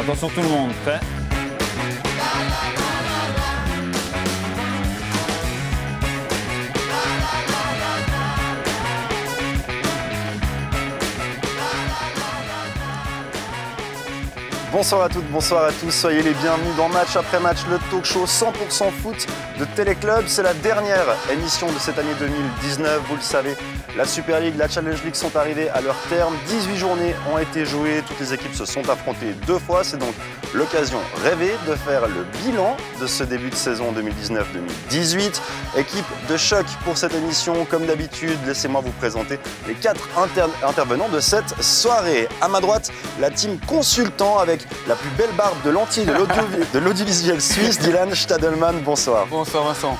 Attention tout le monde, prêt? Bonsoir à toutes, bonsoir à tous, soyez les bienvenus dans Match après Match, le talk show 100% foot de Téléclub. C'est la dernière émission de cette année 2019, vous le savez. La Super League, la Challenge League sont arrivées à leur terme. 18 journées ont été jouées, toutes les équipes se sont affrontées 2 fois. C'est donc l'occasion rêvée de faire le bilan de ce début de saison 2019-2018. Équipe de choc pour cette émission. Comme d'habitude, laissez-moi vous présenter les 4 intervenants de cette soirée. À ma droite, la team consultant avec la plus belle barbe de l'entier de l'audiovisuel suisse, Dylan Stadelmann. Bonsoir. Bonsoir Vincent.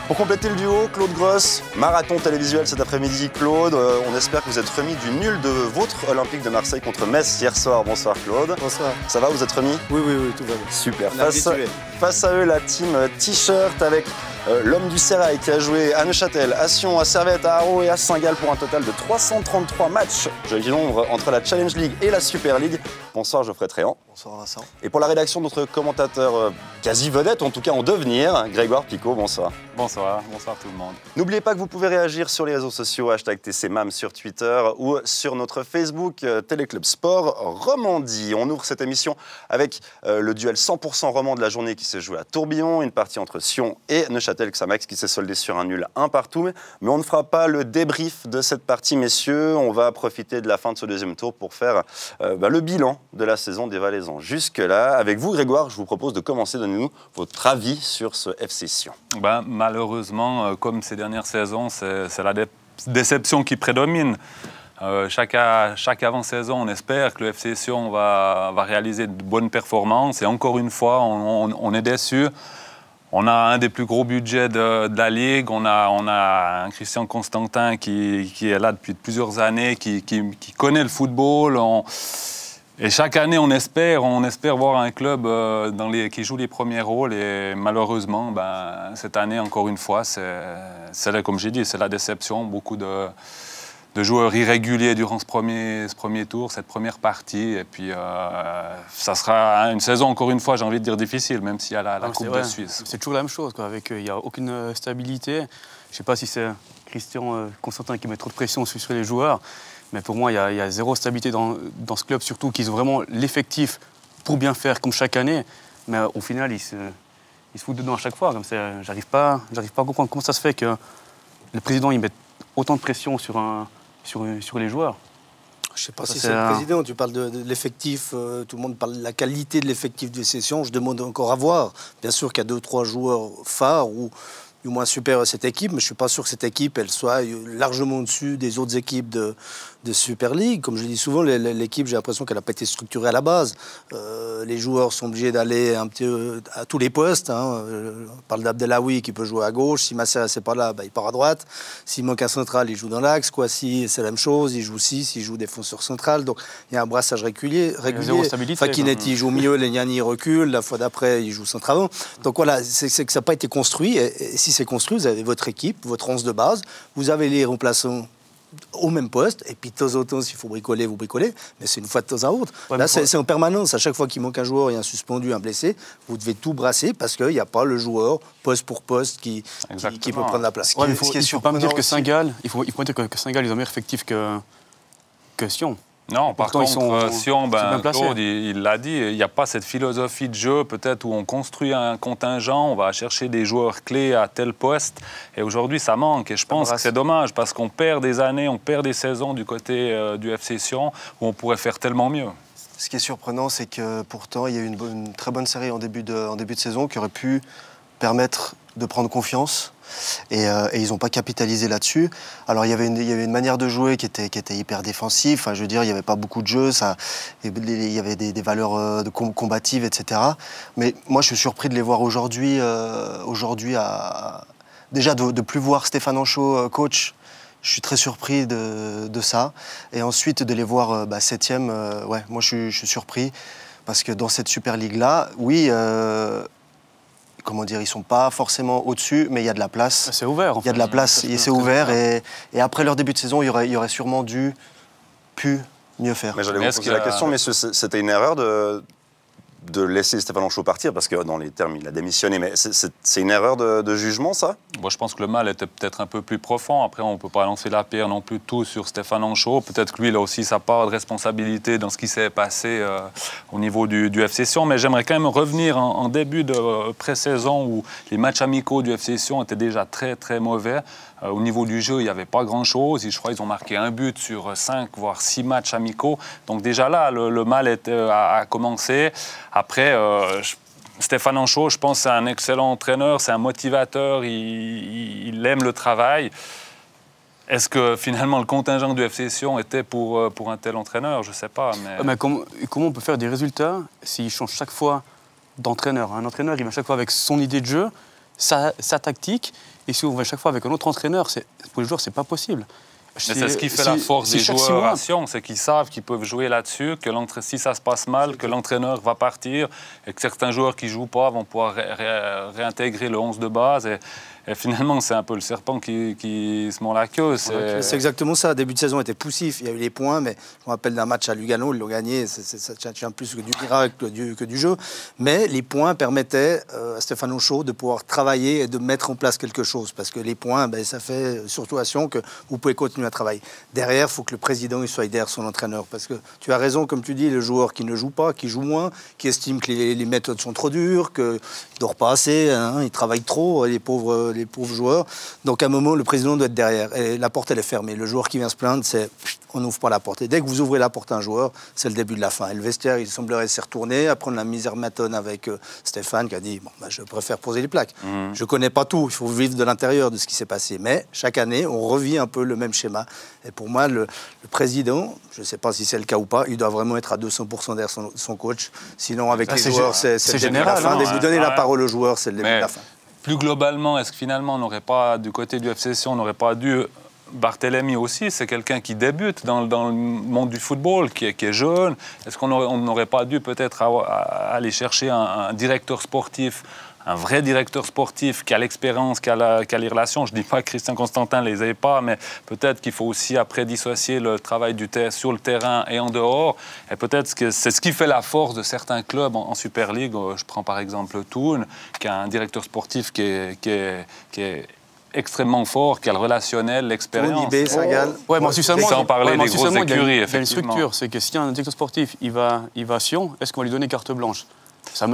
Pour compléter le duo, Claude Gross, marathon télévisuel cet après-midi. Claude, on espère que vous êtes remis du nul de votre Olympique de Marseille contre Metz hier soir. Bonsoir Claude. Bonsoir. Ça va, vous êtes remis? Oui, tout va bien. Super. Face à eux, la team T-shirt avec l'homme du Sérail qui a joué à Neuchâtel, à Sion, à Servette, à Haro et à Saint-Gall pour un total de 333 matchs. Joli nombre entre la Challenge League et la Super League. Bonsoir Geoffrey Tréant. Bonsoir Vincent. Et pour la rédaction, notre commentateur quasi vedette, en tout cas en devenir, Grégoire Picot. Bonsoir. Bonsoir tout le monde. N'oubliez pas que vous pouvez réagir sur les réseaux sociaux, #TCMAM sur Twitter ou sur notre Facebook Téléclub Sport Romandie. On ouvre cette émission avec le duel 100% roman de la journée qui s'est joué à Tourbillon, une partie entre Sion et Neuchâtel-Xamax qui s'est soldée sur un nul 1 partout. Mais on ne fera pas le débrief de cette partie, messieurs. On va profiter de la fin de ce deuxième tour pour faire le bilan de la saison des Valaisans. Jusque-là, avec vous Grégoire, je vous propose de commencer. Donnez-nous votre avis sur ce FC Sion. Malheureusement, comme ces dernières saisons, c'est la déception qui prédomine. Chaque avant-saison, on espère que le FC Sion va réaliser de bonnes performances. Et encore une fois, on est déçus. On a un des plus gros budgets de la Ligue. On a un Christian Constantin qui est là depuis plusieurs années, qui connaît le football. Et chaque année, on espère voir un club qui joue les premiers rôles. Et malheureusement, cette année, encore une fois, comme j'ai dit, c'est la déception. Beaucoup de joueurs irréguliers durant ce premier tour, cette première partie. Et puis, ça sera une saison, encore une fois, j'ai envie de dire difficile, même s'il y a la Coupe de Suisse. C'est toujours la même chose, quoi. Il n'y a aucune stabilité. Je ne sais pas si c'est Christian Constantin qui met trop de pression sur les joueurs. Mais pour moi, il y a zéro stabilité dans ce club, surtout qu'ils ont vraiment l'effectif pour bien faire comme chaque année. Mais au final, ils se foutent dedans à chaque fois. J'arrive pas à comprendre comment ça se fait que le président il met autant de pression sur les joueurs. Je ne sais pas si c'est le président, tu parles de l'effectif, tout le monde parle de la qualité de l'effectif de session. Je demande encore à voir. Bien sûr qu'il y a 2-3 joueurs phares ou du moins supérieurs à cette équipe, mais je ne suis pas sûr que cette équipe elle soit largement au-dessus des autres équipes de Super League. Comme je dis souvent, l'équipe, j'ai l'impression qu'elle n'a pas été structurée à la base. Les joueurs sont obligés d'aller un petit à tous les postes. On parle d'Abdelawi qui peut jouer à gauche. Si Masser n'est pas là, il part à droite. S'il manque un central, il joue dans l'axe. Si c'est la même chose, il joue 6, il joue défenseur central. Donc il y a un brassage régulier. Fakinetti joue mieux, Legnani recule. La fois d'après, il joue centre avant. Donc voilà, c'est que ça n'a pas été construit. Et si c'est construit, vous avez votre équipe, votre 11 de base. Vous avez les remplaçants au même poste, et puis de temps en temps, s'il faut bricoler, vous bricolez, mais c'est une fois de temps à autre. Ouais, là, c'est en permanence. À chaque fois qu'il manque un joueur, il y a un suspendu, un blessé, vous devez tout brasser parce qu'il n'y a pas le joueur poste pour poste qui peut prendre la place. Ouais, il ne faut pas me dire que Saint-Gall, il faut dire que Saint-Gall, ils ont un meilleur effectif que Sion. Non, par contre, Sion, Claude, il l'a dit, il n'y a pas cette philosophie de jeu, peut-être, où on construit un contingent, on va chercher des joueurs clés à tel poste. Et aujourd'hui, ça manque. Et je pense que c'est dommage, parce qu'on perd des années, on perd des saisons du côté du FC Sion, où on pourrait faire tellement mieux. Ce qui est surprenant, c'est que pourtant, il y a eu une très bonne série en début de saison qui aurait pu permettre de prendre confiance. Et ils n'ont pas capitalisé là-dessus. Alors il y avait une manière de jouer qui était hyper défensive. Enfin, je veux dire, il n'y avait pas beaucoup de jeu. Il y avait des valeurs combatives, etc. Mais moi, je suis surpris de les voir aujourd'hui. Déjà, de ne plus voir Stéphane Anchaud coach. Je suis très surpris de ça. Et ensuite, de les voir 7e, moi, je suis surpris. Parce que dans cette Super League-là, oui... comment dire, ils sont pas forcément au-dessus, mais il y a de la place. C'est ouvert. En fait. Il y a de la place et c'est ouvert. Et après leur début de saison, il y aurait sûrement pu mieux faire. Mais j'allais vous poser la question, mais c'était une erreur de laisser Stéphane Henchoz partir, parce que dans les termes, il a démissionné, mais c'est une erreur de jugement, ça? Moi, je pense que le mal était peut-être un peu plus profond. Après, on ne peut pas lancer la pierre non plus tout sur Stéphane Henchoz. Peut-être que lui, il a aussi sa part de responsabilité dans ce qui s'est passé au niveau du FC Sion. Mais j'aimerais quand même revenir en début de pré-saison où les matchs amicaux du FC Sion étaient déjà très, très mauvais. Au niveau du jeu, il n'y avait pas grand-chose. Je crois qu'ils ont marqué un but sur 5, voire 6 matchs amicaux. Donc déjà là, le mal a commencé. Après, Stéphane Henchoz, je pense, c'est un excellent entraîneur, c'est un motivateur, il aime le travail. Est-ce que finalement le contingent du FC Sion était pour un tel entraîneur? Je ne sais pas. Mais comment on peut faire des résultats s'il change chaque fois d'entraîneur? Un entraîneur, il va chaque fois avec son idée de jeu, sa tactique. Et si on va chaque fois avec un autre entraîneur, pour les joueurs, c'est pas possible. Mais c'est ce qui fait la force des joueurs à Sion, c'est qu'ils savent qu'ils peuvent jouer là-dessus, que si ça se passe mal, que l'entraîneur va partir et que certains joueurs qui ne jouent pas vont pouvoir réintégrer le 11 de base. Et finalement, c'est un peu le serpent qui se mord la queue. C'est exactement ça. Début de saison était poussif. Il y a eu les points, mais je me rappelle d'un match à Lugano, ils l'ont gagné. Ça tient plus que du miracle que du jeu. Mais les points permettaient à Stéphane Henchoz de pouvoir travailler et de mettre en place quelque chose. Parce que les points, ça fait surtout à Sion que vous pouvez continuer à travailler. Derrière, il faut que le président il soit derrière son entraîneur. Parce que tu as raison, comme tu dis, le joueur qui ne joue pas, qui joue moins, qui estime que les méthodes sont trop dures, qu'il ne dort pas assez, hein, il travaille trop, les pauvres joueurs. Donc à un moment, le président doit être derrière. Et la porte, elle est fermée. Le joueur qui vient se plaindre, c'est on n'ouvre pas la porte. Et dès que vous ouvrez la porte à un joueur, c'est le début de la fin. Et le vestiaire, il semblerait s'est retourné, à prendre la misère matonne avec Stéphane, qui a dit je préfère poser les plaques. Je ne connais pas tout. Il faut vivre de l'intérieur de ce qui s'est passé. Mais chaque année, on revit un peu le même schéma. Et pour moi, le président, je ne sais pas si c'est le cas ou pas, il doit vraiment être à 200% derrière son coach. Sinon, avec les joueurs, c'est le début de la fin. Dès que vous donnez la parole aux joueurs, c'est le début de la fin. Plus globalement, est-ce que finalement, on n'aurait pas, du côté du FC Sion, on n'aurait pas dû... Barthélemy aussi, c'est quelqu'un qui débute dans le monde du football, qui est jeune. Est-ce qu'on n'aurait pas dû peut-être aller chercher un directeur sportif, un vrai directeur sportif qui a l'expérience, qui a les relations? Je ne dis pas que Christian Constantin ne les ait pas, mais peut-être qu'il faut aussi après dissocier le travail sur le terrain et en dehors. Et peut-être que c'est ce qui fait la force de certains clubs en Super League. Je prends par exemple Thun, qui a un directeur sportif qui est extrêmement fort, qui a le relationnel, l'expérience. Ouais, mais sans parler des grosses écuries, effectivement. Il y a une structure, c'est que si un directeur sportif il va à Sion, est-ce qu'on va lui donner carte blanche?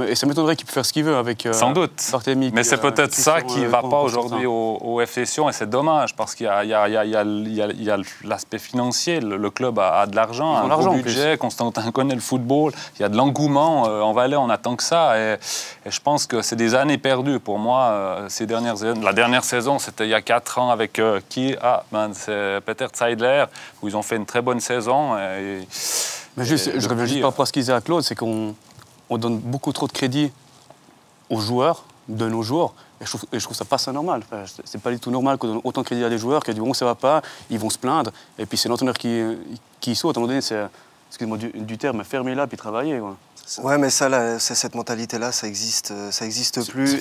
Et ça m'étonnerait qu'il puisse faire ce qu'il veut avec sans doute. Barthélemy. Mais c'est peut-être ça qui ne va pas aujourd'hui au FC Sion, et c'est dommage, parce qu'il y a l'aspect financier. Le club a de l'argent, un gros budget. Constantin connaît le football. Il y a de l'engouement. En Valais, on attend que ça. Et je pense que c'est des années perdues pour moi. La dernière saison, c'était il y a 4 ans avec c'est Peter Zeidler, où ils ont fait une très bonne saison. Mais je reviens juste par rapport à ce qu'il disait à Claude, c'est qu'on donne beaucoup trop de crédit aux joueurs de nos jours, et je trouve ça pas ça normal. Enfin, c'est pas du tout normal qu'on donne autant de crédit à des joueurs, que du bon ça va pas, ils vont se plaindre, et puis c'est l'entraîneur qui saute. À un moment donné, c'est, excusez-moi du terme, fermez là puis travaillez. Quoi. Ouais, mais ça, cette mentalité-là, ça existe plus.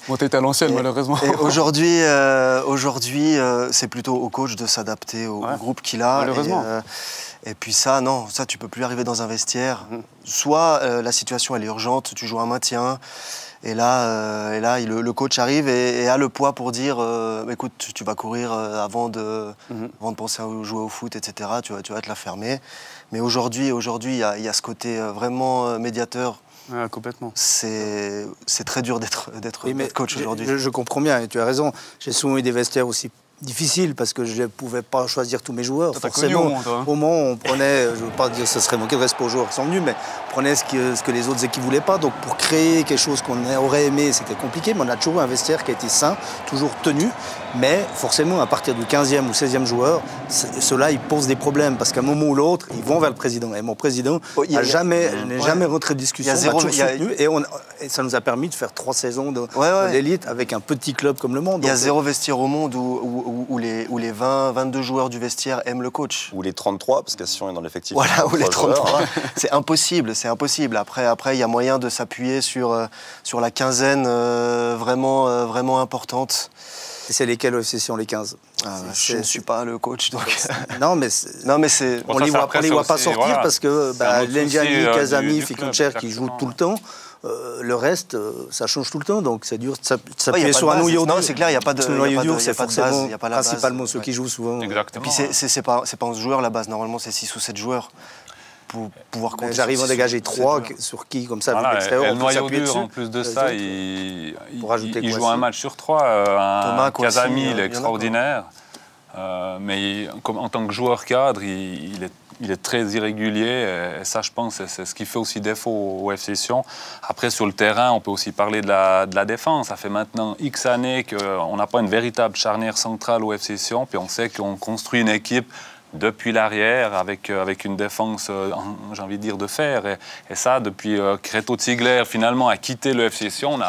Mentalité à l'ancienne, malheureusement. Et aujourd'hui, c'est plutôt au coach de s'adapter au groupe qu'il a. Malheureusement. Et puis ça, tu peux plus arriver dans un vestiaire. Soit la situation elle est urgente, tu joues un maintien, et là le coach arrive et a le poids pour dire écoute, tu vas courir avant de penser à jouer au foot, etc. Tu vas te la fermer. Mais aujourd'hui, il y a ce côté vraiment médiateur. Ouais, complètement. C'est très dur d'être coach aujourd'hui. Je comprends bien, et tu as raison. J'ai souvent eu des vestiaires aussi difficile parce que je ne pouvais pas choisir tous mes joueurs. Forcément, au moment on prenait, je ne veux pas dire que ce serait manquer de respect aux joueurs qui sont venus, mais on prenait ce que les autres équipes ne voulaient pas. Donc pour créer quelque chose qu'on aurait aimé, c'était compliqué, mais on a toujours eu un vestiaire qui a été sain, toujours tenu. Mais forcément, à partir du 15e ou 16e joueur, ceux-là, ils posent des problèmes parce qu'à un moment ou l'autre, ils vont vers le président. Et mon président n'est jamais rentré de discussion, et ça nous a permis de faire 3 saisons de l'élite avec un petit club comme Le Monde. Il y a 0 vestiaire au monde où les 20, 22 joueurs du vestiaire aiment le coach. Ou les 33, parce qu'à Sion est dans l'effectif. Voilà, ou les 33. C'est impossible. Après, il y a moyen de s'appuyer sur la quinzaine vraiment importante. Et c'est lesquels au FC Sion, les 15? Je ne suis pas le coach, donc... Non, mais on ne les voit pas sortir, voilà, parce que Lengiani, Casami, Fikuncher qui jouent tout le temps. Le reste, ça change tout le temps, donc c'est dur. Ça s'appuyer sur un noyau dur. Non, c'est clair, il n'y a pas de noyau dur, c'est forcément principalement ceux qui jouent souvent. Exactement. Et puis c'est pas 11 joueurs la base, normalement c'est 6 ou 7 joueurs pour pouvoir compter. J'arrive à dégager 3 sur qui, comme ça, voilà, l'extérieur, le noyau dur, en plus de ça, il joue un match sur 3. Thomas, Casami, il est extraordinaire. Mais en tant que joueur cadre, il est très irrégulier. Et ça, je pense, c'est ce qui fait aussi défaut au FC Sion. Après, sur le terrain, on peut aussi parler de la défense. Ça fait maintenant X années qu'on n'a pas une véritable charnière centrale au FC Sion. Puis on sait qu'on construit une équipe depuis l'arrière avec une défense, j'ai envie de dire, de fer. Et ça, depuis que Reto Ziegler, finalement, a quitté le FC Sion,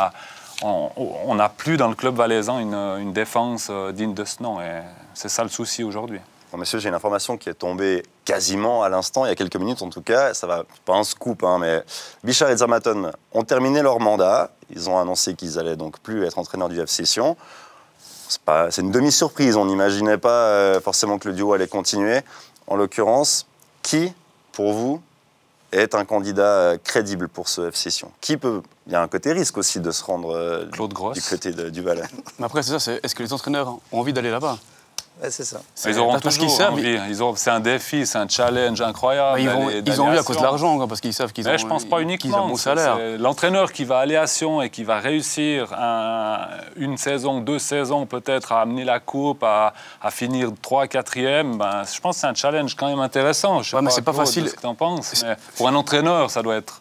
on n'a plus dans le club valaisan une défense digne de ce nom. Et c'est ça le souci aujourd'hui. Bon, messieurs, j'ai une information qui est tombée quasiment à l'instant, il y a quelques minutes en tout cas. Ça va, pas un scoop, hein, mais Bichard et Zamaton ont terminé leur mandat. Ils ont annoncé qu'ils allaient donc plus être entraîneurs du FC Sion. C'est une demi-surprise, on n'imaginait pas forcément que le duo allait continuer. En l'occurrence, qui, pour vous, est un candidat crédible pour ce FC Sion? Qui peut... Il y a un côté risque aussi de se rendre Claude Gross. Du côté du Valais. Mais après, c'est ça, est-ce que les entraîneurs ont envie d'aller là-bas? Ouais, c'est ça. Ils auront toujours envie. C'est un défi, c'est un challenge incroyable. Ils ont envie à cause de l'argent, parce qu'ils savent qu'ils ont, je pense pas uniquement. Un bon salaire. L'entraîneur qui va aller à Sion et qui va réussir une saison, 2 saisons peut-être à amener la coupe, à finir 3, 4e, je pense que c'est un challenge quand même intéressant. Je sais mais c'est pas facile. Ce que tu en penses. Mais pour un entraîneur, ça doit être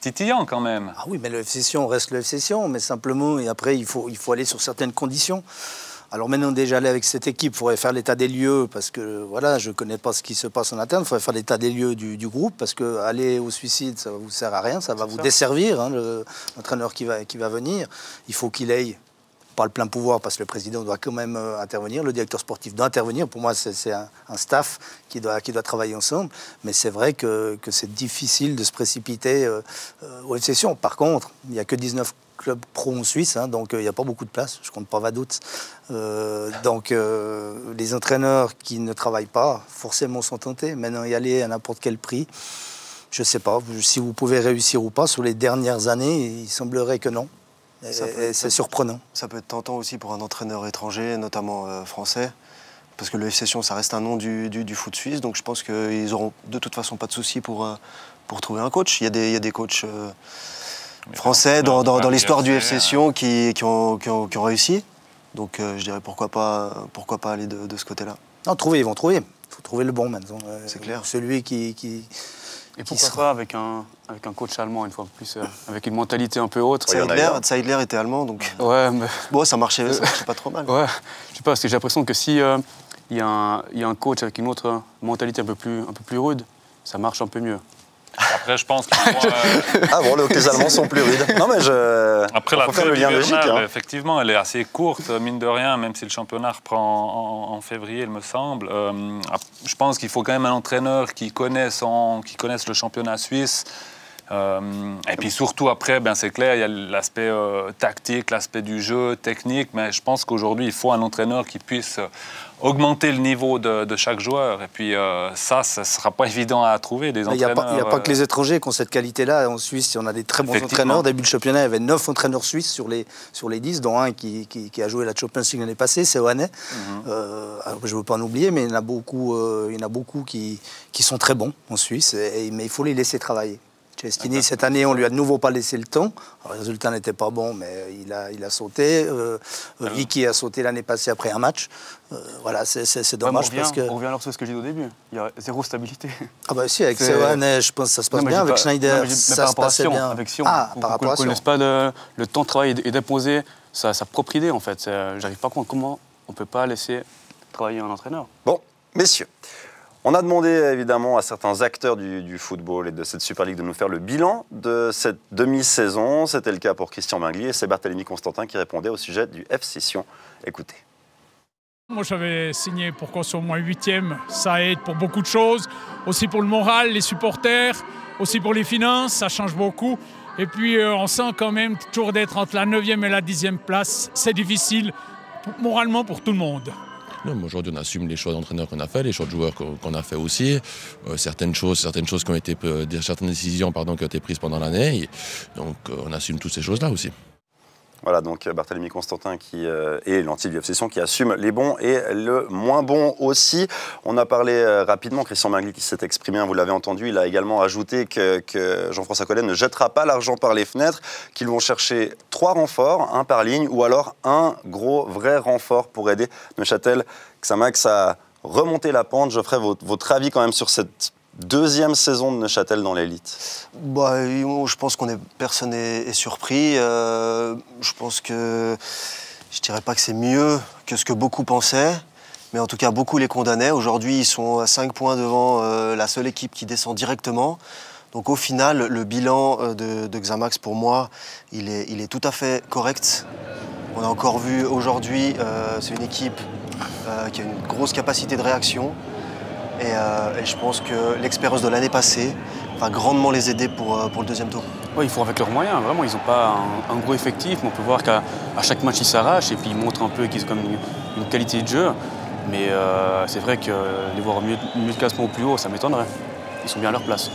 titillant quand même. Ah oui, mais le FC Sion reste le FC Sion, mais simplement, et après, il faut aller sur certaines conditions. Alors maintenant, déjà aller avec cette équipe, il faudrait faire l'état des lieux, parce que voilà, je ne connais pas ce qui se passe en interne, il faudrait faire l'état des lieux du groupe, parce qu'aller au suicide, ça ne vous sert à rien, ça va vous desservir, hein, l'entraîneur qui va venir. Il faut qu'il ait, pas le plein pouvoir, parce que le président doit quand même intervenir, le directeur sportif doit intervenir. Pour moi, c'est un staff qui doit travailler ensemble, mais c'est vrai que c'est difficile de se précipiter au FC Sion. Par contre, il n'y a que 19 club pro en Suisse, hein, donc il n'y a pas beaucoup de place, je ne compte pas Vaduz. Donc les entraîneurs qui ne travaillent pas, forcément sont tentés. Maintenant, y aller à n'importe quel prix, je ne sais pas si vous pouvez réussir ou pas. Sur les dernières années, il semblerait que non. C'est surprenant. Ça peut être tentant aussi pour un entraîneur étranger, notamment français, parce que le FC Sion, ça reste un nom du foot suisse, donc je pense qu'ils n'auront de toute façon pas de souci pour trouver un coach. Il y a des coachs... français dans l'histoire du FC Sion qui ont réussi. Donc je dirais pourquoi pas aller de ce côté-là. Non, ils vont trouver. Il faut trouver le bon maintenant. C'est clair. Celui qui Et pourquoi pas avec un coach allemand une fois de plus, avec une mentalité un peu autre. Seidler était allemand, donc ouais, mais... bon, ça marchait pas trop mal. Ouais, je sais pas, parce que j'ai l'impression que si il y a un coach avec une autre mentalité un peu plus rude, ça marche un peu mieux. Après, je pense qu'ils vont... Ah bon, les Allemands sont plus rudes. Non, mais Après, la trêve hivernale, effectivement, elle est assez courte, mine de rien, même si le championnat reprend en février, il me semble. Je pense qu'il faut quand même un entraîneur qui connaisse le championnat suisse. Et puis surtout, après, c'est clair, il y a l'aspect tactique, l'aspect du jeu, technique, mais je pense qu'aujourd'hui, il faut un entraîneur qui puisse augmenter le niveau de chaque joueur. Et puis ça ne sera pas évident à trouver, des entraîneurs. Il n'y a pas que les étrangers qui ont cette qualité-là. En Suisse, on a des très bons entraîneurs. Début de championnat, il y avait 9 entraîneurs suisses sur les 10, dont un qui a joué la Champions League l'année passée, c'est Ohanet. Je ne veux pas en oublier, mais il y en a beaucoup qui sont très bons en Suisse, mais il faut les laisser travailler. Cestini, cette année, on lui a de nouveau pas laissé le temps. Alors, le résultat n'était pas bon, mais il a sauté. Vicky a sauté l'année passée après un match. Voilà, c'est dommage parce que... On revient alors sur ce que j'ai dit au début. Il y a zéro stabilité. Ah bah si, avec Seoane, je pense que ça se passe bien. Avec Schneider, ça se passait bien. Avec Sion, par rapport à Sion. On ne laisse pas le temps de travailler et d'imposer sa propre idée, en fait. J'arrive pas à comprendre comment on ne peut pas laisser travailler un entraîneur. Bon, messieurs. On a demandé évidemment à certains acteurs du football et de cette Super League de nous faire le bilan de cette demi-saison. C'était le cas pour Christian Minguely et c'est Barthélemy Constantin qui répondait au sujet du FC Sion. Écoutez. Moi, j'avais signé pour qu'on soit au moins 8e. Ça aide pour beaucoup de choses. Aussi pour le moral, les supporters, aussi pour les finances, ça change beaucoup. Et puis, on sent quand même toujours d'être entre la 9e et la 10e place. C'est difficile moralement pour tout le monde. Aujourd'hui, on assume les choix d'entraîneur qu'on a fait, les choix de joueurs qu'on a fait aussi, certaines choses qui ont été, certaines décisions qui ont été prises pendant l'année. Donc, on assume toutes ces choses-là aussi. Voilà, donc Barthélemy Constantin qui est l'anti du FC Sion, qui assume les bons et le moins bon aussi. On a parlé rapidement, Christian Mingli qui s'est exprimé, vous l'avez entendu, il a également ajouté que Jean-François Collet ne jettera pas l'argent par les fenêtres, qu'ils vont chercher 3 renforts, un par ligne, ou alors un gros vrai renfort pour aider Neuchâtel Xamax à remonter la pente. Geoffrey, votre avis quand même sur cette deuxième saison de Neuchâtel dans l'élite? Je pense personne n'est surpris. Je pense que je dirais pas que c'est mieux que ce que beaucoup pensaient, mais en tout cas beaucoup les condamnaient. Aujourd'hui, ils sont à 5 points devant la seule équipe qui descend directement. Donc au final, le bilan de Xamax pour moi, il est tout à fait correct. On a encore vu aujourd'hui, c'est une équipe qui a une grosse capacité de réaction. Et je pense que l'expérience de l'année passée va grandement les aider pour le deuxième tour. Oui, ils font avec leurs moyens, vraiment. Ils n'ont pas un gros effectif, mais on peut voir qu'à chaque match, ils s'arrachent et puis ils montrent un peu qu'ils ont comme une qualité de jeu. Mais c'est vrai que les voir mieux de classement au plus haut, ça m'étonnerait. Ils sont bien à leur place.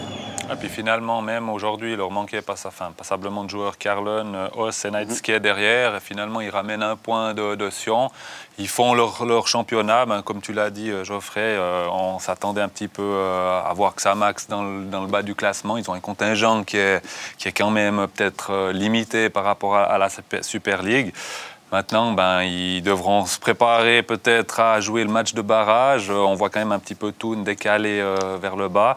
Et puis finalement, même aujourd'hui, il leur manquait passablement de joueurs. Carlon, Oss et Knightsky derrière. Et finalement, ils ramènent un point de Sion. Ils font leur championnat. Comme tu l'as dit, Geoffrey, on s'attendait un petit peu à voir Xamax dans le bas du classement. Ils ont un contingent qui est quand même peut-être limité par rapport à la Super League. Maintenant, ils devront se préparer peut-être à jouer le match de barrage. On voit quand même un petit peu Thun décalé vers le bas.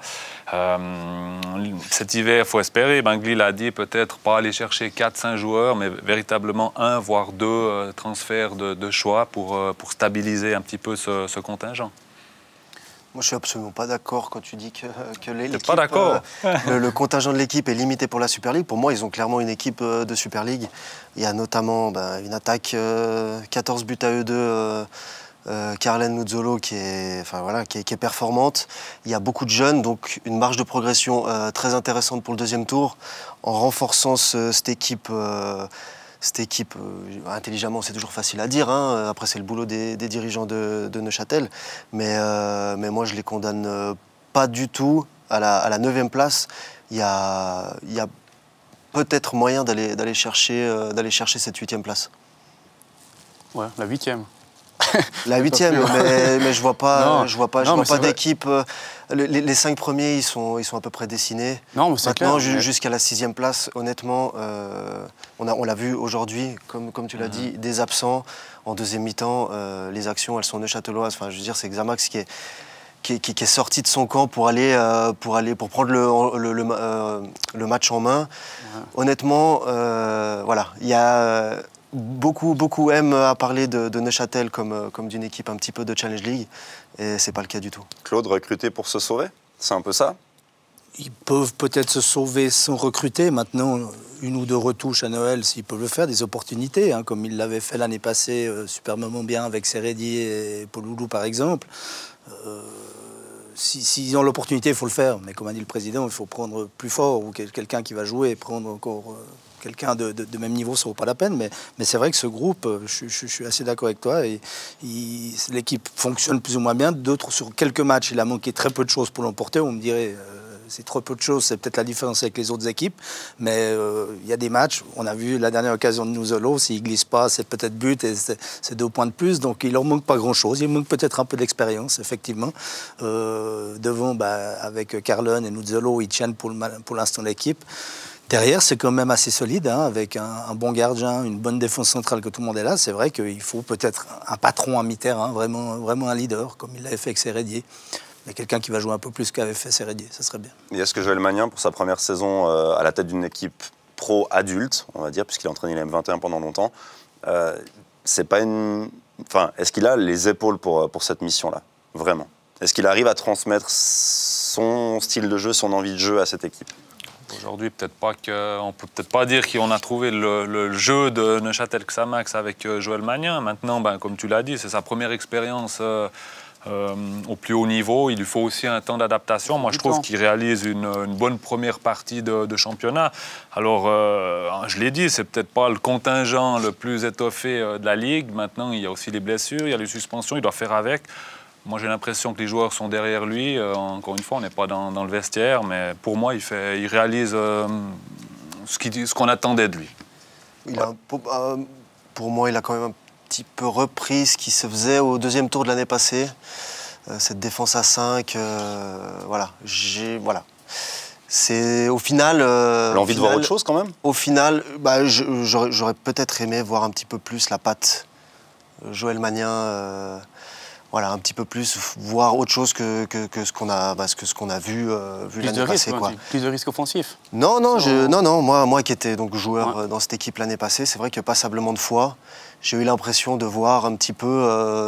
Cet hiver, il faut espérer, Mingli l'a dit, peut-être pas aller chercher 4-5 joueurs, mais véritablement 1 voire 2 transferts de choix pour stabiliser un petit peu ce contingent. Moi, je suis absolument pas d'accord quand tu dis que l'équipe, pas d'accord. Le contingent de l'équipe est limité pour la Super League. Pour moi, ils ont clairement une équipe de Super League. Il y a notamment une attaque 14 buts à eux deux. Carlen Nuzzolo qui est performante. Il y a beaucoup de jeunes, donc une marge de progression très intéressante pour le deuxième tour. En renforçant cette équipe intelligemment, c'est toujours facile à dire. Hein. Après, c'est le boulot des dirigeants de Neuchâtel. Mais moi, je ne les condamne pas du tout à la 9e place. Il y a peut-être moyen d'aller chercher cette 8e place. Ouais, la 8e. La 8e, mais je vois pas d'équipe. Les 5 premiers, ils sont à peu près dessinés. Non, mais c'est maintenant, clair, jusqu'à la 6e place, honnêtement, on l'a vu aujourd'hui, comme tu l'as dit, des absents. En deuxième mi-temps, les actions, elles sont neuchâteloises. Enfin, je veux dire, c'est Xamax qui est sorti de son camp pour prendre le match en main. Ouais. Honnêtement, voilà, il y a beaucoup aiment à parler de Neuchâtel comme d'une équipe un petit peu de Challenge League, et c'est pas le cas du tout. Claude, recruter pour se sauver, c'est un peu ça? Ils peuvent peut-être se sauver sans recruter. Maintenant, 1 ou 2 retouches à Noël, s'ils peuvent le faire, des opportunités, hein, comme ils l'avaient fait l'année passée, superbement bien avec Seredi et Poloulou par exemple. S'ils ont l'opportunité, il faut le faire. Mais comme a dit le président, il faut prendre plus fort, ou quelqu'un qui va jouer et prendre encore quelqu'un de même niveau, ça ne vaut pas la peine. Mais c'est vrai que ce groupe, je suis assez d'accord avec toi, et l'équipe fonctionne plus ou moins bien. D'autres, sur quelques matchs, il a manqué très peu de choses pour l'emporter. On me dirait, c'est trop peu de choses, c'est peut-être la différence avec les autres équipes. Mais il y a des matchs, on a vu la dernière occasion de Nuzzolo, s'il ne glisse pas, c'est peut-être but, et c'est 2 points de plus. Donc il leur manque pas grand-chose. Il manque peut-être un peu d'expérience, effectivement. Devant, avec Carlon et Nuzzolo, ils tiennent pour l'instant l'équipe. Derrière, c'est quand même assez solide, hein, avec un bon gardien, une bonne défense centrale, que tout le monde est là. C'est vrai qu'il faut peut-être un patron à mi-terrain, vraiment un leader, comme il l'avait fait avec Seredi. Mais quelqu'un qui va jouer un peu plus qu'avait fait Seredi, ça serait bien. Et est-ce que Joël Magnin, pour sa première saison à la tête d'une équipe pro-adulte, on va dire, puisqu'il a entraîné la M21 pendant longtemps, c'est pas est-ce qu'il a les épaules pour cette mission-là, vraiment? Est-ce qu'il arrive à transmettre son style de jeu, son envie de jeu à cette équipe? Aujourd'hui, on peut peut-être pas dire qu'on a trouvé le jeu de Neuchâtel Xamax avec Joël Magnin. Maintenant, comme tu l'as dit, c'est sa première expérience au plus haut niveau. Il lui faut aussi un temps d'adaptation. Moi, je trouve qu'il réalise une bonne première partie de championnat. Alors, je l'ai dit, c'est peut-être pas le contingent le plus étoffé de la Ligue. Maintenant, il y a aussi les blessures, il y a les suspensions, il doit faire avec. Moi, j'ai l'impression que les joueurs sont derrière lui. Encore une fois, on n'est pas dans le vestiaire, mais pour moi, il réalise ce qu'on attendait de lui. Pour moi, il a quand même un petit peu repris ce qui se faisait au deuxième tour de l'année passée. Cette défense à 5, voilà. C'est au final... L'envie de voir autre chose quand même. Au final, j'aurais peut-être aimé voir un petit peu plus la patte Joël Magnin. Voilà, un petit peu plus, voir autre chose que ce qu'on a vu l'année passée. Plus de risques offensifs. Non, moi qui étais donc joueur dans cette équipe l'année passée, c'est vrai que passablement de fois, j'ai eu l'impression de voir un petit peu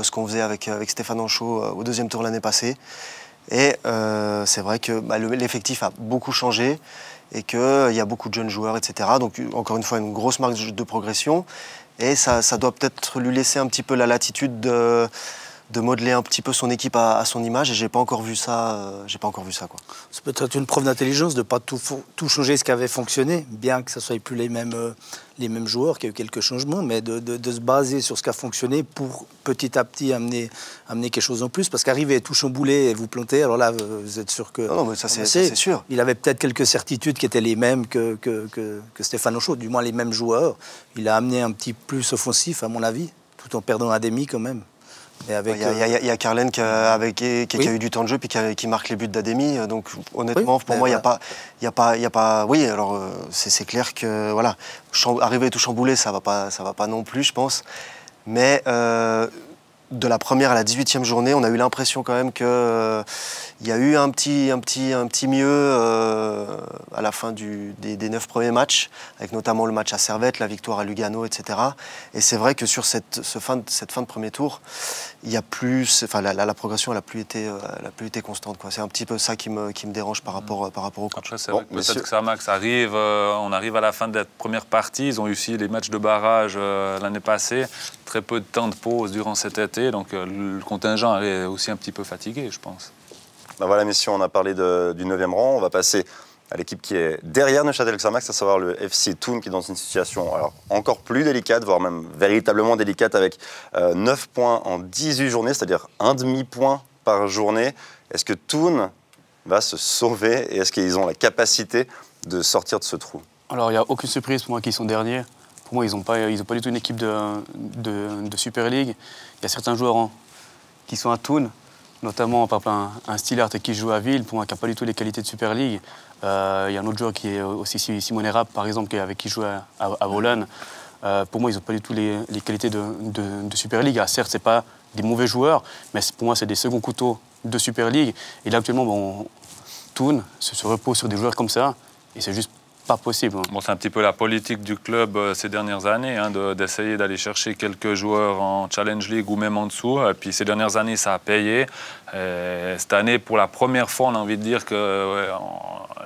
ce qu'on faisait avec Stéphane Anchaud au deuxième tour l'année passée. Et c'est vrai que l'effectif a beaucoup changé et qu'il y a beaucoup de jeunes joueurs, etc. Donc encore une fois, une grosse marque de progression. Et ça doit peut-être lui laisser un petit peu la latitude de modeler un petit peu son équipe à son image, et j'ai pas encore vu ça. Quoi. C'est peut-être une preuve d'intelligence de ne pas tout changer ce qui avait fonctionné, bien que ce ne soit plus les mêmes joueurs, qu'il y a eu quelques changements, mais de se baser sur ce qui a fonctionné pour petit à petit amener quelque chose en plus. Parce qu'arriver à tout chambouler et vous planter, alors là, vous êtes sûr que... Non, mais ça c'est sûr. Il avait peut-être quelques certitudes qui étaient les mêmes que Stéphane Anchaud, du moins les mêmes joueurs. Il a amené un petit plus offensif, à mon avis, tout en perdant un demi quand même. Il y a Carlen qui a eu du temps de jeu puis qui marque les buts d'Ademi. Donc honnêtement, pour moi, il y a pas. Oui, alors c'est clair que voilà, arriver tout chambouler, ça va pas non plus, je pense. Mais de la première à la 18e journée, on a eu l'impression quand même que il y a eu un petit mieux à la fin des 9 premiers matchs, avec notamment le match à Servette, la victoire à Lugano, etc. Et c'est vrai que sur cette fin de premier tour, il y a plus, enfin la progression elle a plus été constante, quoi. C'est un petit peu ça qui me dérange par rapport au coach. Après, c'est vrai que peut-être que ça, Max, on arrive à la fin de la première partie. Ils ont eu aussi les matchs de barrage l'année passée, très peu de temps de pause durant cet été, donc le contingent est aussi un petit peu fatigué, je pense. Ben voilà, messieurs, on a parlé du 9e rang. On va passer à l'équipe qui est derrière Neuchâtel Xamax, à savoir le FC Thun, qui est dans une situation encore plus délicate, voire même véritablement délicate, avec 9 points en 18 journées, c'est-à-dire un demi-point par journée. Est-ce que Thun va se sauver et est-ce qu'ils ont la capacité de sortir de ce trou? Alors, il n'y a aucune surprise pour moi qu'ils sont derniers. Pour moi, ils n'ont pas du tout une équipe de Super League. Il y a certains joueurs qui sont à Thun, notamment par exemple un Stillart qui joue à Ville, pour moi qui n'a pas du tout les qualités de Super League. Il y a un autre joueur qui est aussi Simone Rapp, par exemple, avec qui joue à Volan. Pour moi, ils n'ont pas du tout les qualités de Super League. Certes, ce n'est pas des mauvais joueurs, mais pour moi, c'est des seconds couteaux de Super League. Et là, actuellement, Thun se repose sur des joueurs comme ça, et c'est juste pas possible. Bon, c'est un petit peu la politique du club ces dernières années, d'essayer d'aller chercher quelques joueurs en Challenge League ou même en dessous. Et puis ces dernières années, ça a payé. Et cette année, pour la première fois, on a envie de dire que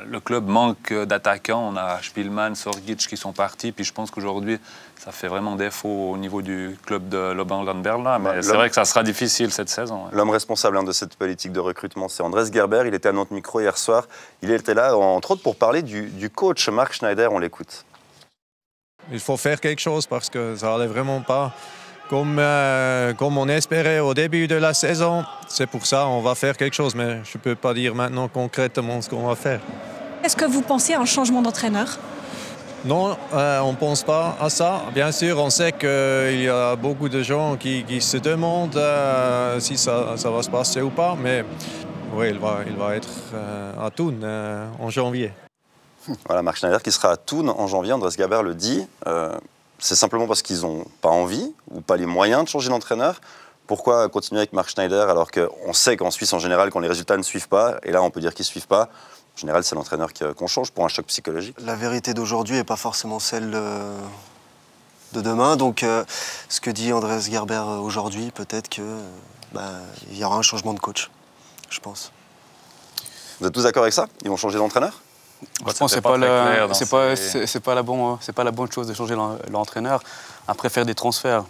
le club manque d'attaquants. On a Spielmann, Sorgic qui sont partis. Puis je pense qu'aujourd'hui, ça fait vraiment défaut au niveau du club de Lobenland Berlin. Mais c'est vrai que ça sera difficile cette saison. L'homme responsable de cette politique de recrutement, c'est Andrés Gerber. Il était à notre micro hier soir. Il était là, entre autres, pour parler du coach Marc Schneider. On l'écoute. Il faut faire quelque chose parce que ça n'allait vraiment pas comme on espérait au début de la saison. C'est pour ça qu'on va faire quelque chose, mais je ne peux pas dire maintenant concrètement ce qu'on va faire. Est-ce que vous pensez à un changement d'entraîneur ? Non, on ne pense pas à ça. Bien sûr, on sait qu'il y a beaucoup de gens qui se demandent si ça va se passer ou pas, mais oui, il va être à Thun en janvier. Voilà, Marc Schneider qui sera à Thun en janvier, Andrés Gerber le dit. C'est simplement parce qu'ils n'ont pas envie ou pas les moyens de changer d'entraîneur. Pourquoi continuer avec Marc Schneider alors qu'on sait qu'en Suisse, en général, quand les résultats ne suivent pas, et là on peut dire qu'ils ne suivent pas, en général c'est l'entraîneur qu'on change pour un choc psychologique. La vérité d'aujourd'hui n'est pas forcément celle de demain. Donc ce que dit Andrés Gerber aujourd'hui, peut-être qu'il y aura un changement de coach, je pense. Vous êtes tous d'accord avec ça? Ils vont changer d'entraîneur? Je pense que c'est pas la bonne chose de changer l'entraîneur. Après faire des transferts,